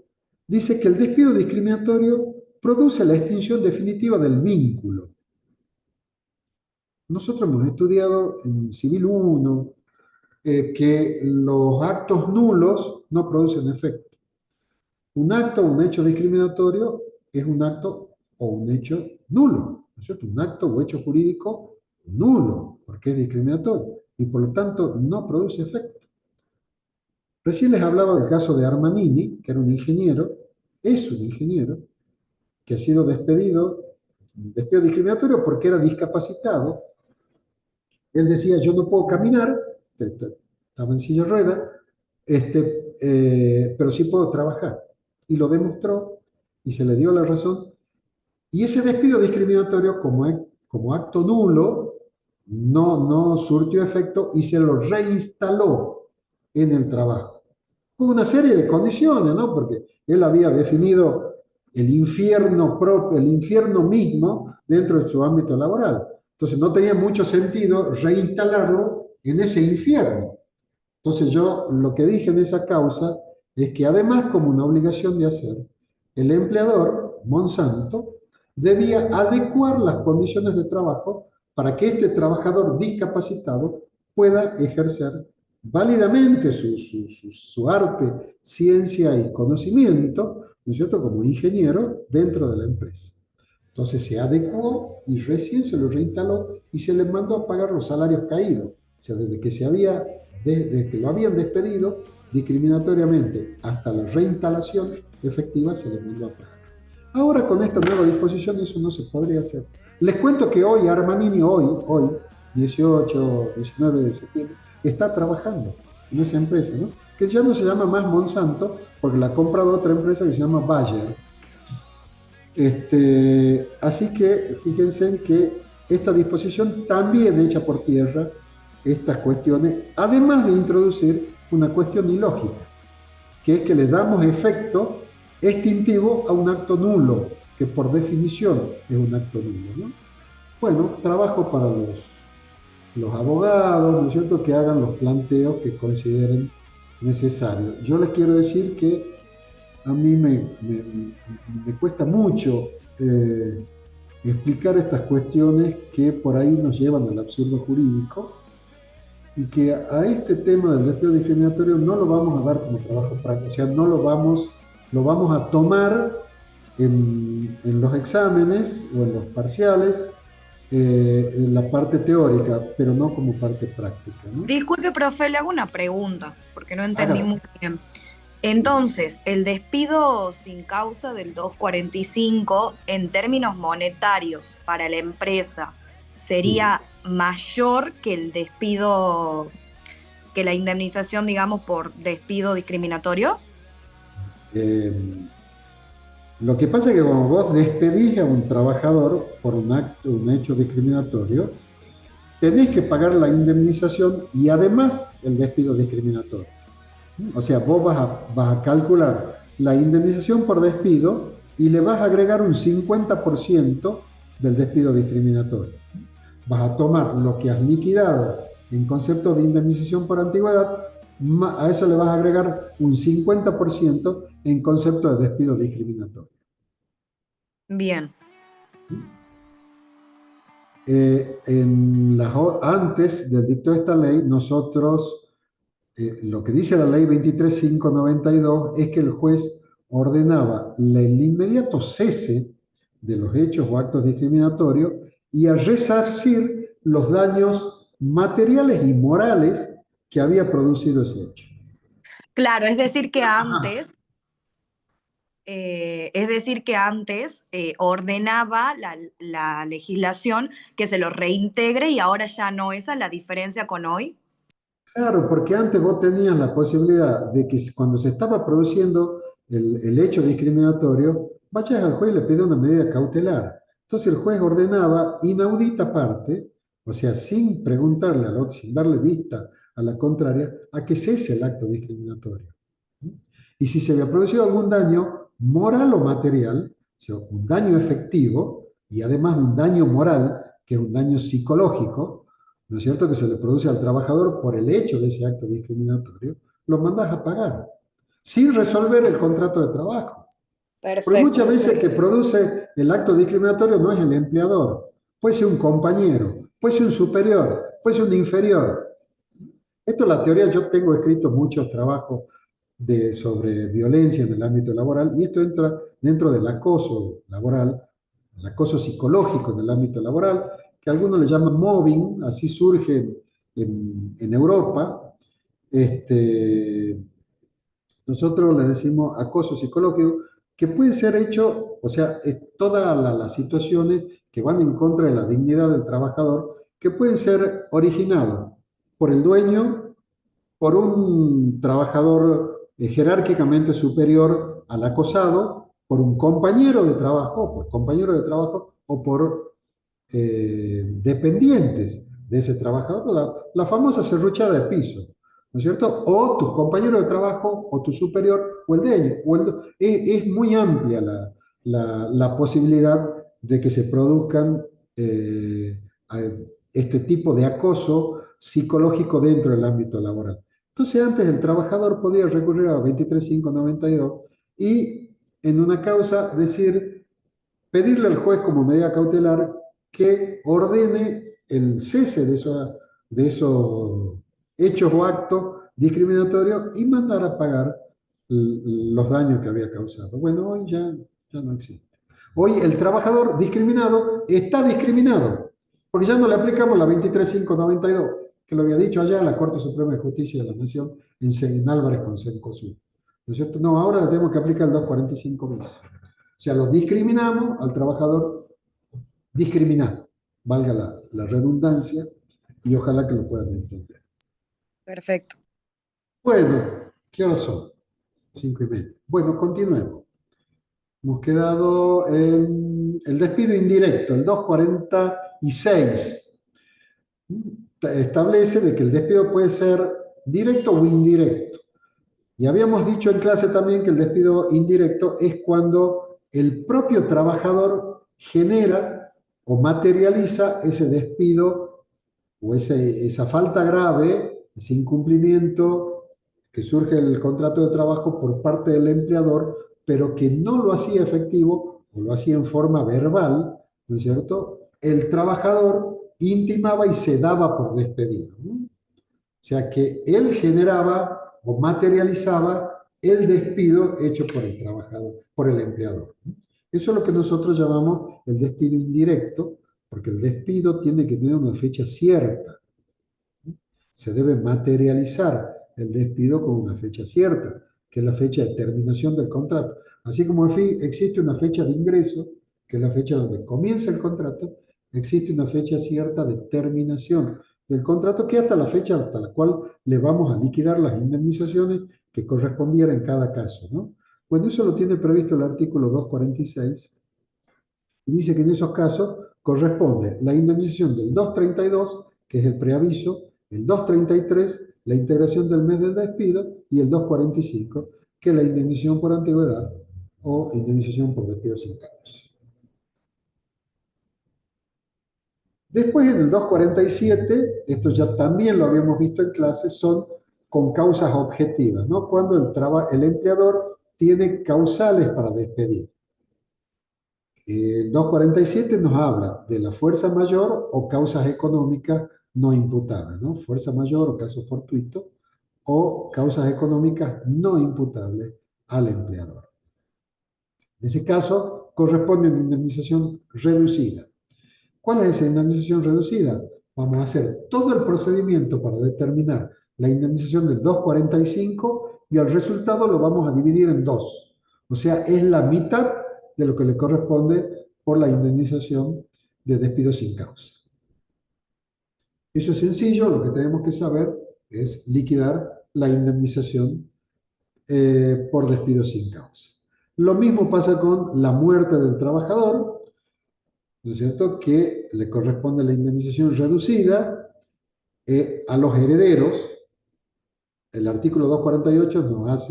dice que el despido discriminatorio produce la extinción definitiva del vínculo. Nosotros hemos estudiado en Civil 1 que los actos nulos no producen efecto. Un acto o un hecho discriminatorio es un acto o un hecho nulo, ¿no es cierto? Un acto o hecho jurídico nulo, porque es discriminatorio, y por lo tanto no produce efecto. Recién les hablaba del caso de Armanini, que era un ingeniero, es un ingeniero, que ha sido despido discriminatorio porque era discapacitado. Él decía, yo no puedo caminar, estaba en silla de ruedas, pero sí puedo trabajar. Y lo demostró y se le dio la razón. Y ese despido discriminatorio, como acto nulo, no surtió efecto y se lo reinstaló en el trabajo. Con una serie de condiciones, ¿no? Porque él había definido el infierno propio, el infierno mismo dentro de su ámbito laboral. Entonces no tenía mucho sentido reinstalarlo en ese infierno. Entonces yo lo que dije en esa causa es que además, como una obligación de hacer, el empleador, Monsanto, debía adecuar las condiciones de trabajo para que este trabajador discapacitado pueda ejercer válidamente su arte, ciencia y conocimiento, ¿no es cierto?, como ingeniero dentro de la empresa. Entonces se adecuó y recién se lo reinstaló y se le mandó a pagar los salarios caídos. O sea, desde que lo habían despedido discriminatoriamente hasta la reinstalación efectiva se le mandó a pagar. Ahora con esta nueva disposición eso no se podría hacer. Les cuento que hoy Armanini, hoy 18, 19 de septiembre, está trabajando en esa empresa, ¿no? Que ya no se llama más Monsanto porque la ha comprado otra empresa que se llama Bayer. Así que fíjense en que esta disposición también echa por tierra estas cuestiones, además de introducir una cuestión ilógica, que es que le damos efecto extintivo a un acto nulo, que por definición es un acto nulo, ¿no? Bueno, trabajo para los abogados, ¿no es cierto?, que hagan los planteos que consideren necesarios. Yo les quiero decir que a mí me cuesta mucho explicar estas cuestiones que por ahí nos llevan al absurdo jurídico y que a este tema del despido discriminatorio no lo vamos a dar como trabajo práctico, o sea, no lo vamos a tomar en los exámenes o en los parciales, en la parte teórica, pero no como parte práctica, ¿no? Disculpe, profe, le hago una pregunta, porque no entendí Hágalo. muy bien. Entonces, el despido sin causa del 245, en términos monetarios para la empresa, ¿sería mayor que el despido, que la indemnización, digamos, por despido discriminatorio? Lo que pasa es que cuando vos despedís a un trabajador por un acto, un hecho discriminatorio, tenés que pagar la indemnización y además el despido discriminatorio. O sea, vos vas a calcular la indemnización por despido y le vas a agregar un 50% del despido discriminatorio. Vas a tomar lo que has liquidado en concepto de indemnización por antigüedad, a eso le vas a agregar un 50% en concepto de despido discriminatorio. Bien. Antes del dicto de esta ley, nosotros, lo que dice la ley 23.592 es que el juez ordenaba el inmediato cese de los hechos o actos discriminatorios y a resarcir los daños materiales y morales que había producido ese hecho. Claro, es decir que Ajá. antes ordenaba la legislación que se lo reintegre y ahora ya no. ¿Esa es la diferencia con hoy? Claro, porque antes vos tenías la posibilidad de que cuando se estaba produciendo el hecho discriminatorio, vayas al juez y le pidas una medida cautelar. Entonces el juez ordenaba inaudita parte, o sea, sin preguntarle al otro, sin darle vista a la contraria, a que cese el acto discriminatorio. Y si se había producido algún daño moral o material, o sea, un daño efectivo y además un daño moral, que es un daño psicológico, ¿no es cierto?, que se le produce al trabajador por el hecho de ese acto discriminatorio, lo mandas a pagar, sin resolver el contrato de trabajo. Porque Perfecto. muchas veces el que produce el acto discriminatorio no es el empleador, puede ser un compañero, puede ser un superior, puede ser un inferior. Esto es la teoría, yo tengo escrito muchos trabajos sobre violencia en el ámbito laboral y esto entra dentro del acoso laboral, el acoso psicológico en el ámbito laboral, que algunos le llaman mobbing, así surge en Europa. Nosotros le decimos acoso psicológico, que puede ser hecho, o sea, todas las situaciones que van en contra de la dignidad del trabajador, que pueden ser originadas por el dueño, por un trabajador jerárquicamente superior al acosado, por un compañero de trabajo, por compañero de trabajo o por dependientes de ese trabajador, la famosa serruchada de piso, ¿no es cierto? O tu compañero de trabajo, o tu superior, o el dueño. Es muy amplia la posibilidad de que se produzcan este tipo de acoso psicológico dentro del ámbito laboral. Entonces antes el trabajador podía recurrir a 23.592 y en una causa decir, pedirle al juez como medida cautelar que ordene el cese de esos hechos o actos discriminatorios y mandar a pagar los daños que había causado. Bueno, hoy ya no existe. Hoy el trabajador discriminado está discriminado, porque ya no le aplicamos la 23.592, que lo había dicho allá la Corte Suprema de Justicia de la Nación en Álvarez con Cencosud. ¿No es cierto? No, ahora le tenemos que aplicar el 245 bis. O sea, lo discriminamos al trabajador discriminado, valga la redundancia, y ojalá que lo puedan entender. Perfecto. Bueno, ¿qué horas son? 5:30. Bueno, continuemos. Hemos quedado en el despido indirecto, el 246. Establece de que el despido puede ser directo o indirecto. Y habíamos dicho en clase también que el despido indirecto es cuando el propio trabajador genera o materializa ese despido o esa falta grave, ese incumplimiento que surge del contrato de trabajo por parte del empleador, pero que no lo hacía efectivo o lo hacía en forma verbal, ¿no es cierto? El trabajador intimaba y se daba por despedido, ¿no? O sea que él generaba o materializaba el despido hecho por el trabajador, por el empleador. Eso es lo que nosotros llamamos el despido indirecto, porque el despido tiene que tener una fecha cierta. Se debe materializar el despido con una fecha cierta, que es la fecha de terminación del contrato. Así como existe una fecha de ingreso, que es la fecha donde comienza el contrato, existe una fecha cierta de terminación del contrato, que hasta la fecha hasta la cual le vamos a liquidar las indemnizaciones que correspondieran en cada caso, ¿no? Bueno, eso lo tiene previsto el artículo 246 y dice que en esos casos corresponde la indemnización del 232, que es el preaviso, el 233, la integración del mes del despido, y el 245, que es la indemnización por antigüedad o indemnización por despido sin causa. Después, en el 247, esto ya también lo habíamos visto en clase, son con causas objetivas, ¿no? Cuando el empleador tiene causales para despedir. El 247 nos habla de la fuerza mayor o causas económicas no imputables, ¿no? Fuerza mayor o caso fortuito o causas económicas no imputables al empleador. En ese caso, corresponde una indemnización reducida. ¿Cuál es esa indemnización reducida? Vamos a hacer todo el procedimiento para determinar la indemnización del 245 y el resultado lo vamos a dividir en dos. O sea, es la mitad de lo que le corresponde por la indemnización de despido sin causa. Eso es sencillo, lo que tenemos que saber es liquidar la indemnización por despido sin causa. Lo mismo pasa con la muerte del trabajador, ¿no es cierto?, que le corresponde la indemnización reducida a los herederos. El artículo 248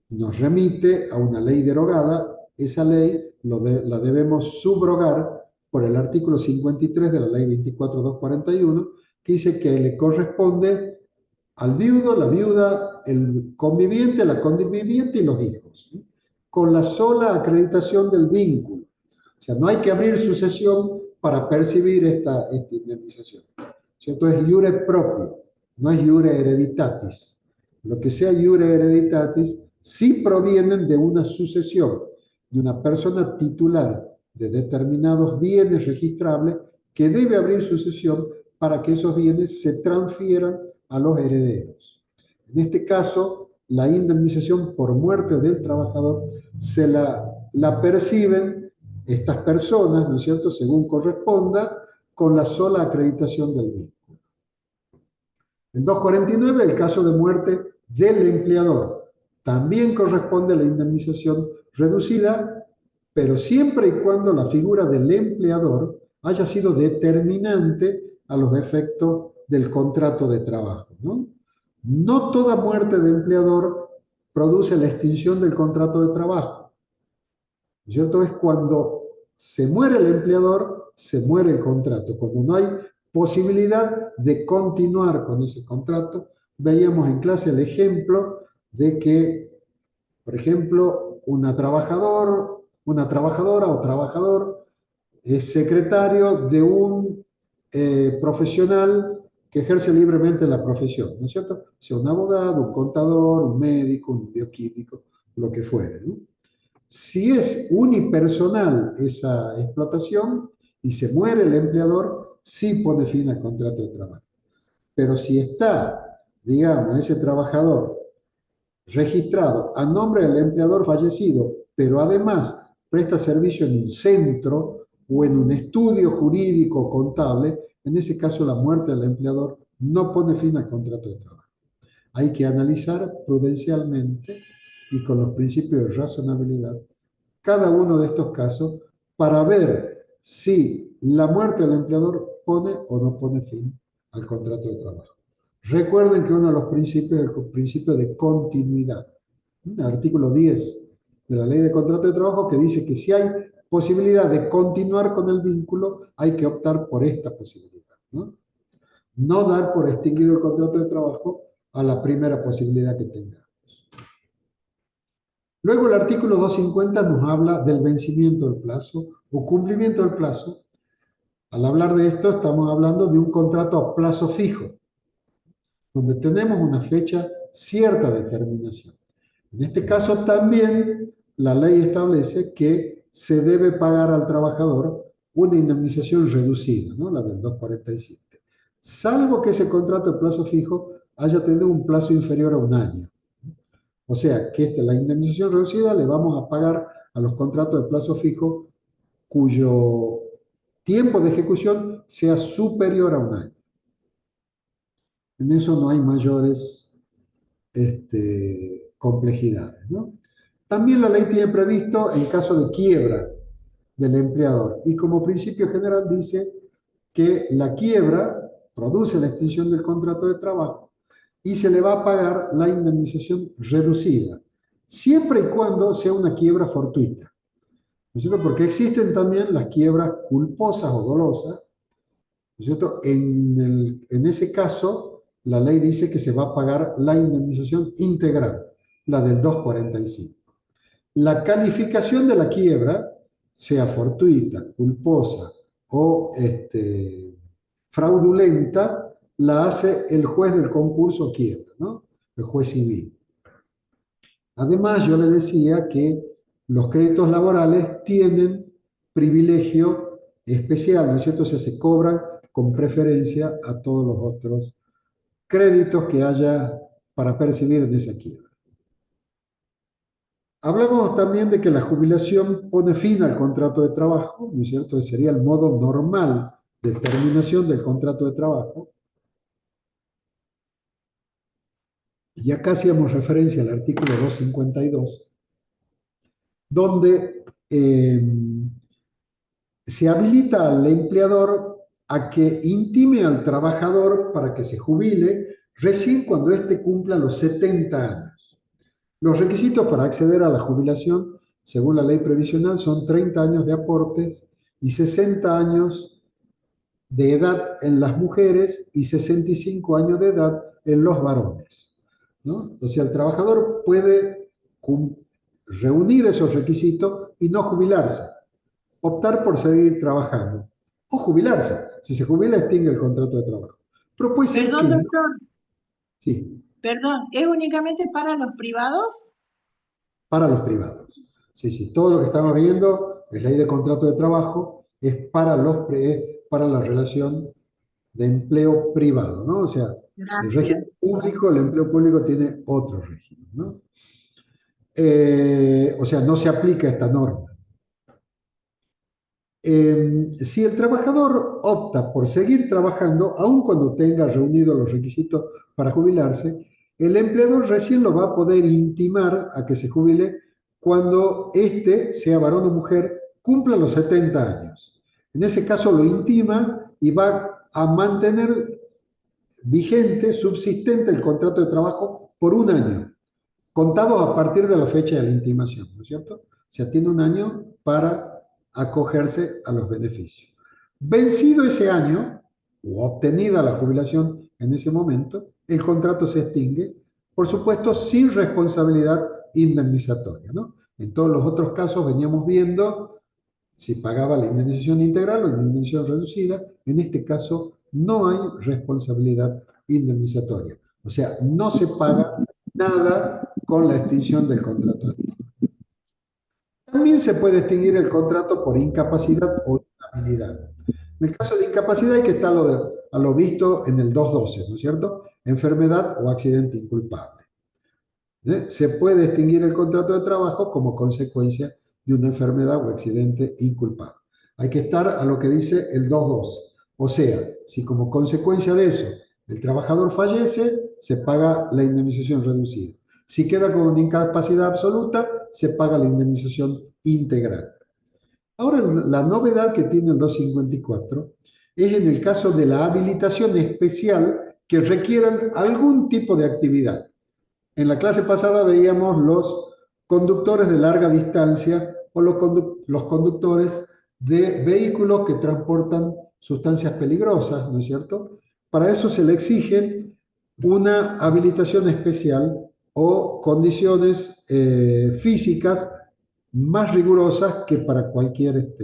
nos remite a una ley derogada. Esa ley la debemos subrogar por el artículo 53 de la ley 24.241, que dice que le corresponde al viudo, la viuda, el conviviente, la conviviente y los hijos, ¿sí?, con la sola acreditación del vínculo. O sea, no hay que abrir sucesión para percibir esta indemnización, ¿cierto? Es iure proprio, no es iure hereditatis. Lo que sea iure hereditatis sí provienen de una sucesión de una persona titular de determinados bienes registrables que debe abrir sucesión para que esos bienes se transfieran a los herederos. En este caso, la indemnización por muerte del trabajador se la perciben estas personas, ¿no es cierto?, según corresponda, con la sola acreditación del vínculo. El 249, el caso de muerte del empleador. También corresponde a la indemnización reducida, pero siempre y cuando la figura del empleador haya sido determinante a los efectos del contrato de trabajo, ¿no? No toda muerte de empleador produce la extinción del contrato de trabajo, ¿no es cierto? Es cuando se muere el empleador, se muere el contrato. Cuando no hay posibilidad de continuar con ese contrato, veíamos en clase el ejemplo de que, por ejemplo, una trabajadora o trabajador es secretario de un profesional que ejerce libremente la profesión, ¿no es cierto? Sea un abogado, un contador, un médico, un bioquímico, lo que fuere, ¿no? Si es unipersonal esa explotación y se muere el empleador, sí pone fin al contrato de trabajo. Pero si está, digamos, ese trabajador registrado a nombre del empleador fallecido, pero además presta servicio en un centro o en un estudio jurídico contable, en ese caso la muerte del empleador no pone fin al contrato de trabajo. Hay que analizar prudencialmente y con los principios de razonabilidad cada uno de estos casos para ver si la muerte del empleador pone o no pone fin al contrato de trabajo. Recuerden que uno de los principios es el principio de continuidad. El artículo 10 de la ley de contrato de trabajo que dice que si hay posibilidad de continuar con el vínculo, hay que optar por esta posibilidad, ¿no? No dar por extinguido el contrato de trabajo a la primera posibilidad que tengamos. Luego el artículo 250 nos habla del vencimiento del plazo o cumplimiento del plazo. Al hablar de esto estamos hablando de un contrato a plazo fijo, donde tenemos una fecha cierta de terminación. En este caso también la ley establece que se debe pagar al trabajador una indemnización reducida, ¿no?, la del 247, salvo que ese contrato de plazo fijo haya tenido un plazo inferior a un año. O sea, que la indemnización reducida le vamos a pagar a los contratos de plazo fijo cuyo tiempo de ejecución sea superior a un año. En eso no hay mayores complejidades, ¿no? También la ley tiene previsto en caso de quiebra del empleador y como principio general dice que la quiebra produce la extinción del contrato de trabajo y se le va a pagar la indemnización reducida, siempre y cuando sea una quiebra fortuita, ¿no es cierto? Porque existen también las quiebras culposas o dolosas, ¿no es cierto? En ese caso, la ley dice que se va a pagar la indemnización integral, la del 245. La calificación de la quiebra, sea fortuita, culposa o fraudulenta, la hace el juez del concurso quiebra, ¿no? El juez civil. Además, yo le decía que los créditos laborales tienen privilegio especial, ¿no es cierto? O sea, se cobran con preferencia a todos los otros créditos que haya para percibir en esa quiebra. Hablamos también de que la jubilación pone fin al contrato de trabajo, ¿no es cierto? Ese sería el modo normal de terminación del contrato de trabajo. Y acá hacíamos referencia al artículo 252, donde se habilita al empleador a que intime al trabajador para que se jubile recién cuando éste cumpla los 70 años. Los requisitos para acceder a la jubilación, según la ley previsional, son 30 años de aportes y 60 años de edad en las mujeres y 65 años de edad en los varones, ¿no? O sea, el trabajador puede reunir esos requisitos y no jubilarse, optar por seguir trabajando o jubilarse. Si se jubila, extingue el contrato de trabajo. Pero puede ser Perdón, que... doctor, Sí, perdón, ¿es únicamente para los privados? para los privados. Sí, sí, todo lo que estamos viendo es ley de contrato de trabajo, es para la relación de empleo privado, ¿no? O sea, el Gracias. régimen público, el empleo público tiene otro régimen, ¿no? O sea, no se aplica esta norma. Si el trabajador opta por seguir trabajando, aun cuando tenga reunidos los requisitos para jubilarse, el empleador recién lo va a poder intimar a que se jubile cuando éste, sea varón o mujer, cumpla los 70 años. En ese caso lo intima y va a mantener vigente, subsistente el contrato de trabajo por un año, contado a partir de la fecha de la intimación, ¿no es cierto? O sea, tiene un año para acogerse a los beneficios. Vencido ese año, o obtenida la jubilación en ese momento, el contrato se extingue, por supuesto, sin responsabilidad indemnizatoria, ¿no? En todos los otros casos veníamos viendo si pagaba la indemnización integral o la indemnización reducida. En este caso no hay responsabilidad indemnizatoria. O sea, no se paga nada con la extinción del contrato. También se puede extinguir el contrato por incapacidad o inhabilidad. En el caso de incapacidad hay que estar a lo visto en el 212, ¿no es cierto? Enfermedad o accidente inculpable. Se puede extinguir el contrato de trabajo como consecuencia de una enfermedad o accidente inculpable. Hay que estar a lo que dice el 212. O sea, si como consecuencia de eso el trabajador fallece, se paga la indemnización reducida. Si queda con una incapacidad absoluta, se paga la indemnización integral. Ahora, la novedad que tiene el 254 es en el caso de la habilitación especial que requieran algún tipo de actividad. En la clase pasada veíamos los conductores de larga distancia o los conductores de vehículos que transportan sustancias peligrosas, ¿no es cierto? Para eso se le exige una habilitación especial o condiciones físicas más rigurosas que para cualquier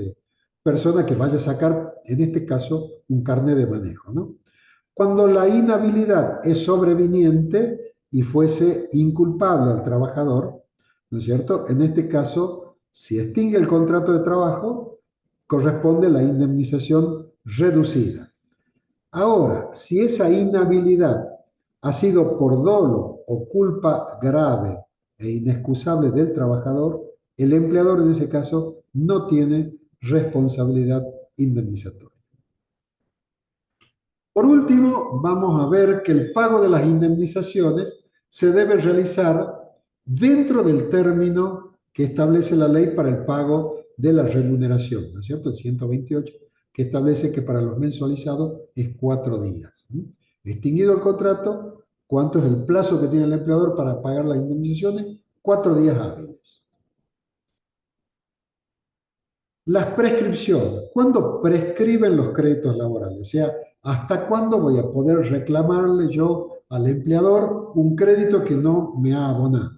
persona que vaya a sacar, en este caso, un carnet de manejo, ¿no? Cuando la inhabilidad es sobreviniente y fuese inculpable al trabajador, ¿no es cierto? En este caso, si extingue el contrato de trabajo, corresponde la indemnización reducida. Ahora, si esa inhabilidad ha sido por dolo o culpa grave e inexcusable del trabajador, el empleador en ese caso no tiene responsabilidad indemnizatoria. Por último, vamos a ver que el pago de las indemnizaciones se debe realizar dentro del término que establece la ley para el pago de la remuneración, ¿no es cierto? El 128, que establece que para los mensualizados es 4 días. Extinguido el contrato, ¿cuánto es el plazo que tiene el empleador para pagar las indemnizaciones? 4 días hábiles. Las prescripciones. ¿Cuándo prescriben los créditos laborales? O sea, ¿hasta cuándo voy a poder reclamarle yo al empleador un crédito que no me ha abonado?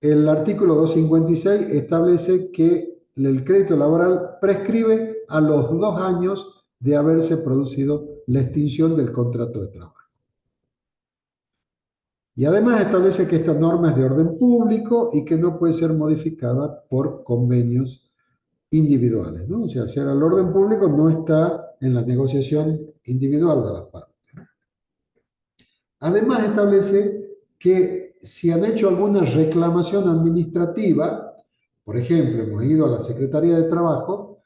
El artículo 256 establece que el crédito laboral prescribe a los 2 años de haberse producido la extinción del contrato de trabajo. Y además establece que esta norma es de orden público y que no puede ser modificada por convenios individuales, ¿no? O sea, ser al orden público no está en la negociación individual de las partes. Además establece que si han hecho alguna reclamación administrativa, por ejemplo, hemos ido a la Secretaría de Trabajo,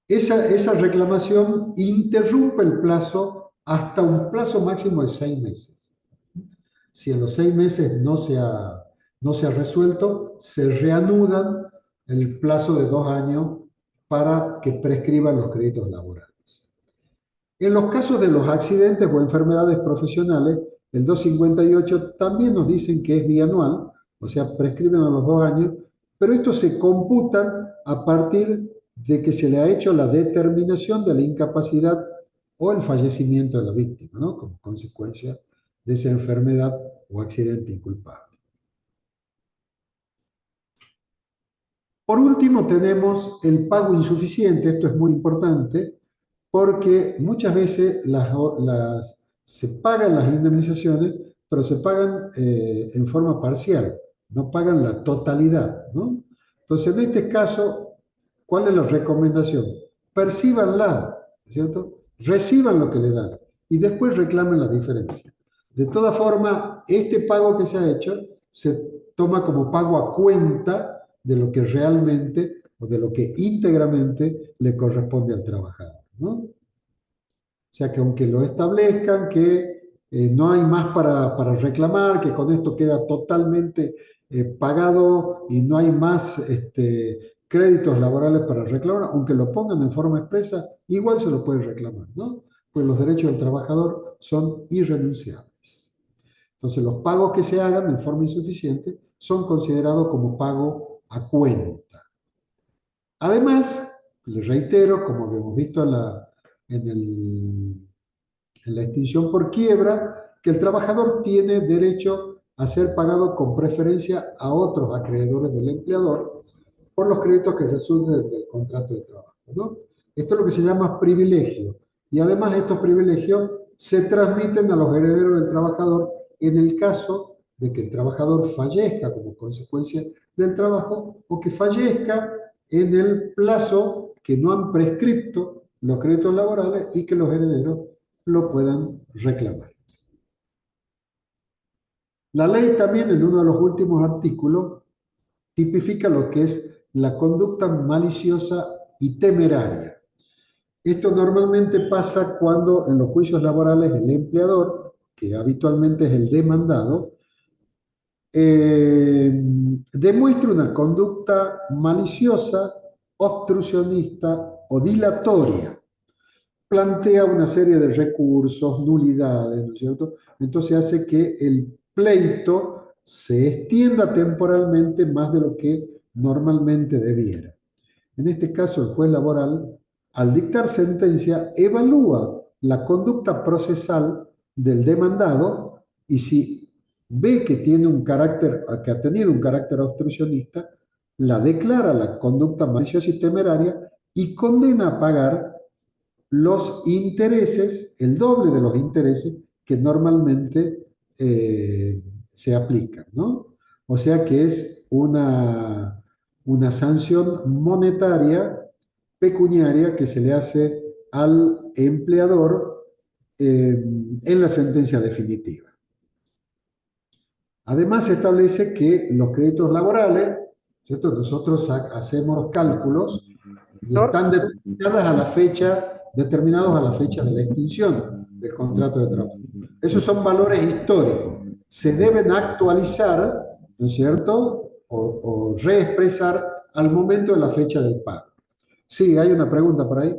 esa reclamación interrumpe el plazo hasta un plazo máximo de 6 meses. Si en los 6 meses no se ha resuelto, se reanudan el plazo de 2 años para que prescriban los créditos laborales. En los casos de los accidentes o enfermedades profesionales, el 258 también nos dicen que es bianual, o sea, prescriben a los 2 años, pero estos se computan a partir de que se le ha hecho la determinación de la incapacidad o el fallecimiento de la víctima, ¿no? Como consecuencia de esa enfermedad o accidente inculpable. Por último, tenemos el pago insuficiente. Esto es muy importante porque muchas veces se pagan las indemnizaciones, pero se pagan en forma parcial, no pagan la totalidad, ¿no? Entonces, en este caso, ¿cuál es la recomendación? Percíbanla, ¿cierto? Reciban lo que le dan y después reclamen la diferencia. De todas formas, este pago que se ha hecho se toma como pago a cuenta de lo que realmente o de lo que íntegramente le corresponde al trabajador, ¿no? O sea que aunque lo establezcan, que no hay más para reclamar, que con esto queda totalmente pagado y no hay más créditos laborales para reclamar, aunque lo pongan en forma expresa, igual se lo puede reclamar, ¿no? Pues los derechos del trabajador son irrenunciables. Entonces los pagos que se hagan en forma insuficiente son considerados como pago a cuenta. Además, les reitero, como habíamos visto en la extinción por quiebra, que el trabajador tiene derecho a ser pagado con preferencia a otros acreedores del empleador por los créditos que resulten del contrato de trabajo, ¿no? Esto es lo que se llama privilegio. Y además estos privilegios se transmiten a los herederos del trabajador en el caso de que el trabajador fallezca como consecuencia del trabajo o que fallezca en el plazo que no han prescripto los créditos laborales y que los herederos lo puedan reclamar. La ley también en uno de los últimos artículos tipifica lo que es la conducta maliciosa y temeraria. Esto normalmente pasa cuando en los juicios laborales el empleador, que habitualmente es el demandado, demuestra una conducta maliciosa, obstruccionista o dilatoria. Plantea una serie de recursos, nulidades, ¿no es cierto? Entonces hace que el pleito se extienda temporalmente más de lo que normalmente debiera. En este caso, el juez laboral, al dictar sentencia, evalúa la conducta procesal del demandado y si ve que tiene que ha tenido un carácter obstruccionista, la declara la conducta maliciosa y temeraria y condena a pagar los intereses, el doble de los intereses que normalmente se aplican, ¿no? O sea que es una sanción monetaria, pecuniaria, que se le hace al empleador en la sentencia definitiva. Además, se establece que los créditos laborales, ¿cierto? Nosotros hacemos los cálculos y están determinados a la fecha de la extinción del contrato de trabajo. Esos son valores históricos. Se deben actualizar, ¿no es cierto?, o reexpresar al momento de la fecha del pago. Sí, hay una pregunta por ahí.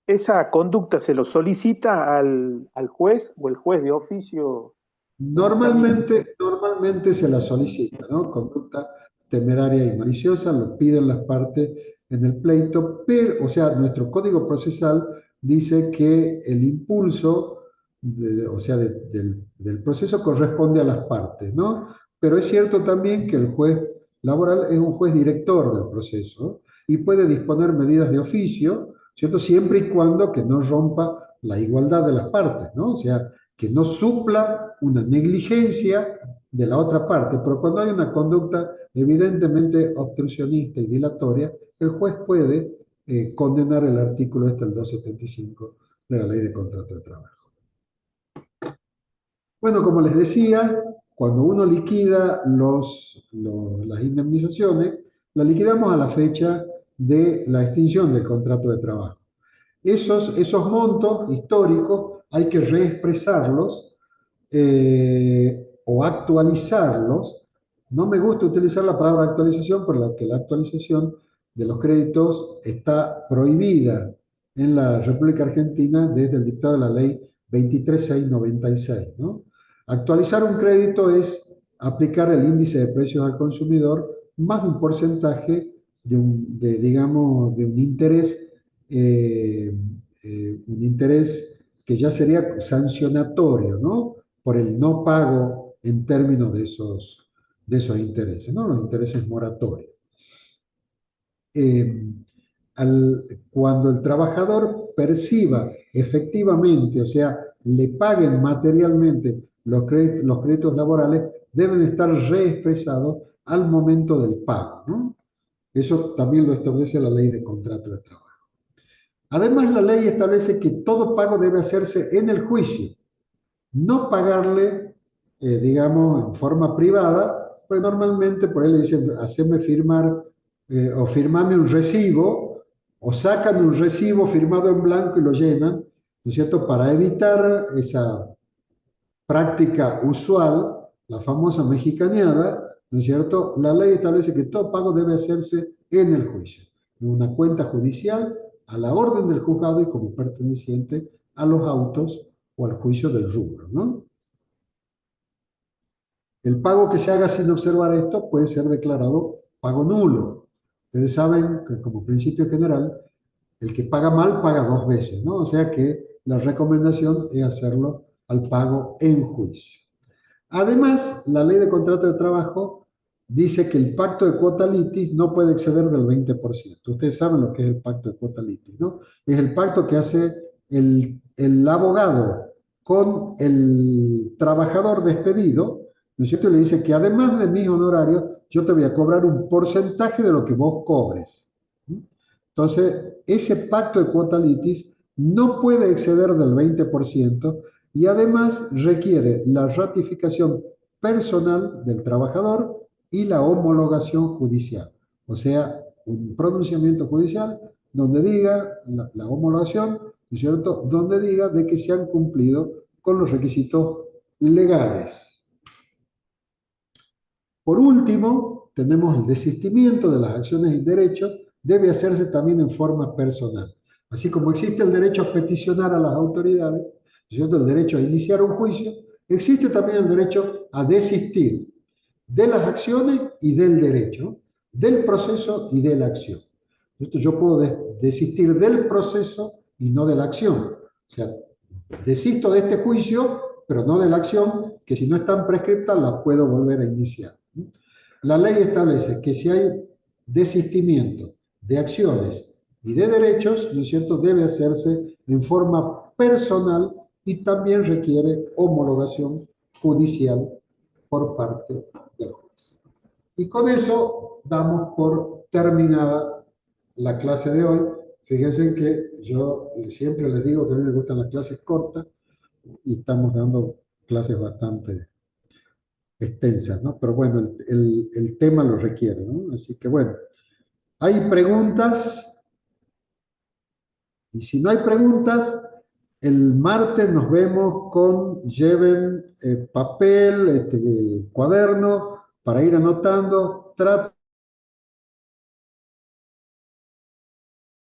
¿Esa conducta se lo solicita al juez o el juez de oficio lo dictamina? Normalmente se la solicita, ¿no? Conducta temeraria y maliciosa, lo piden las partes en el pleito, pero, o sea, nuestro código procesal dice que el impulso, o sea, del proceso corresponde a las partes, ¿no? Pero es cierto también que el juez laboral es un juez director del proceso, ¿no? Y puede disponer medidas de oficio, ¿cierto? Siempre y cuando que no rompa la igualdad de las partes, ¿no? O sea, que no supla una negligencia de la otra parte, pero cuando hay una conducta evidentemente obstruccionista y dilatoria, el juez puede condenar el artículo el 275 de la Ley de Contrato de Trabajo. Bueno, como les decía, cuando uno liquida las indemnizaciones, la liquidamos a la fecha de la extinción del contrato de trabajo. Esos montos históricos hay que reexpresarlos o actualizarlos. No me gusta utilizar la palabra actualización porque la actualización de los créditos está prohibida en la República Argentina desde el dictado de la ley 23696, ¿no? Actualizar un crédito es aplicar el índice de precios al consumidor más un porcentaje digamos, de un interés que ya sería sancionatorio, ¿no? Por el no pago en términos de esos intereses, ¿no? Los intereses moratorios. Cuando el trabajador perciba efectivamente, o sea, le paguen materialmente los créditos laborales, deben estar reexpresados al momento del pago, ¿no? Eso también lo establece la Ley de Contrato de Trabajo. Además, la ley establece que todo pago debe hacerse en el juicio, no pagarle, digamos, en forma privada, pues normalmente por ahí le dicen, haceme firmar o firmame un recibo, o sácame un recibo firmado en blanco y lo llenan, ¿no es cierto?, para evitar esa práctica usual, la famosa mexicaneada, ¿no es cierto? La ley establece que todo pago debe hacerse en el juicio, en una cuenta judicial, a la orden del juzgado y como perteneciente a los autos o al juicio del rubro, ¿no? El pago que se haga sin observar esto puede ser declarado pago nulo. Ustedes saben que como principio general, el que paga mal paga dos veces, ¿no? O sea que la recomendación es hacerlo al pago en juicio. Además, la Ley de Contrato de Trabajo dice que el pacto de cuota litis no puede exceder del 20%. Ustedes saben lo que es el pacto de cuota litis, ¿no? Es el pacto que hace el abogado con el trabajador despedido, ¿no es cierto? Y le dice que además de mis honorarios, yo te voy a cobrar un porcentaje de lo que vos cobres. Entonces, ese pacto de cuota litis no puede exceder del 20%, y además requiere la ratificación personal del trabajador y la homologación judicial. O sea, un pronunciamiento judicial donde diga, la homologación, ¿no es cierto?, donde diga de que se han cumplido con los requisitos legales. Por último, tenemos el desistimiento de las acciones y derechos, debe hacerse también en forma personal. Así como existe el derecho a peticionar a las autoridades, ¿cierto?, el derecho a iniciar un juicio, existe también el derecho a desistir de las acciones y del derecho, del proceso y de la acción. Yo puedo desistir del proceso y no de la acción. O sea, desisto de este juicio, pero no de la acción, que si no están prescriptas la puedo volver a iniciar. La ley establece que si hay desistimiento de acciones y de derechos, ¿no es cierto?, debe hacerse en forma personal y también requiere homologación judicial por parte del juez. Y con eso damos por terminada la clase de hoy. Fíjense que yo siempre les digo que a mí me gustan las clases cortas y estamos dando clases bastante extensas, ¿no? Pero bueno, el tema lo requiere, ¿no? Así que bueno, ¿hay preguntas? Y si no hay preguntas, el martes nos vemos lleven papel, cuaderno, para ir anotando, trato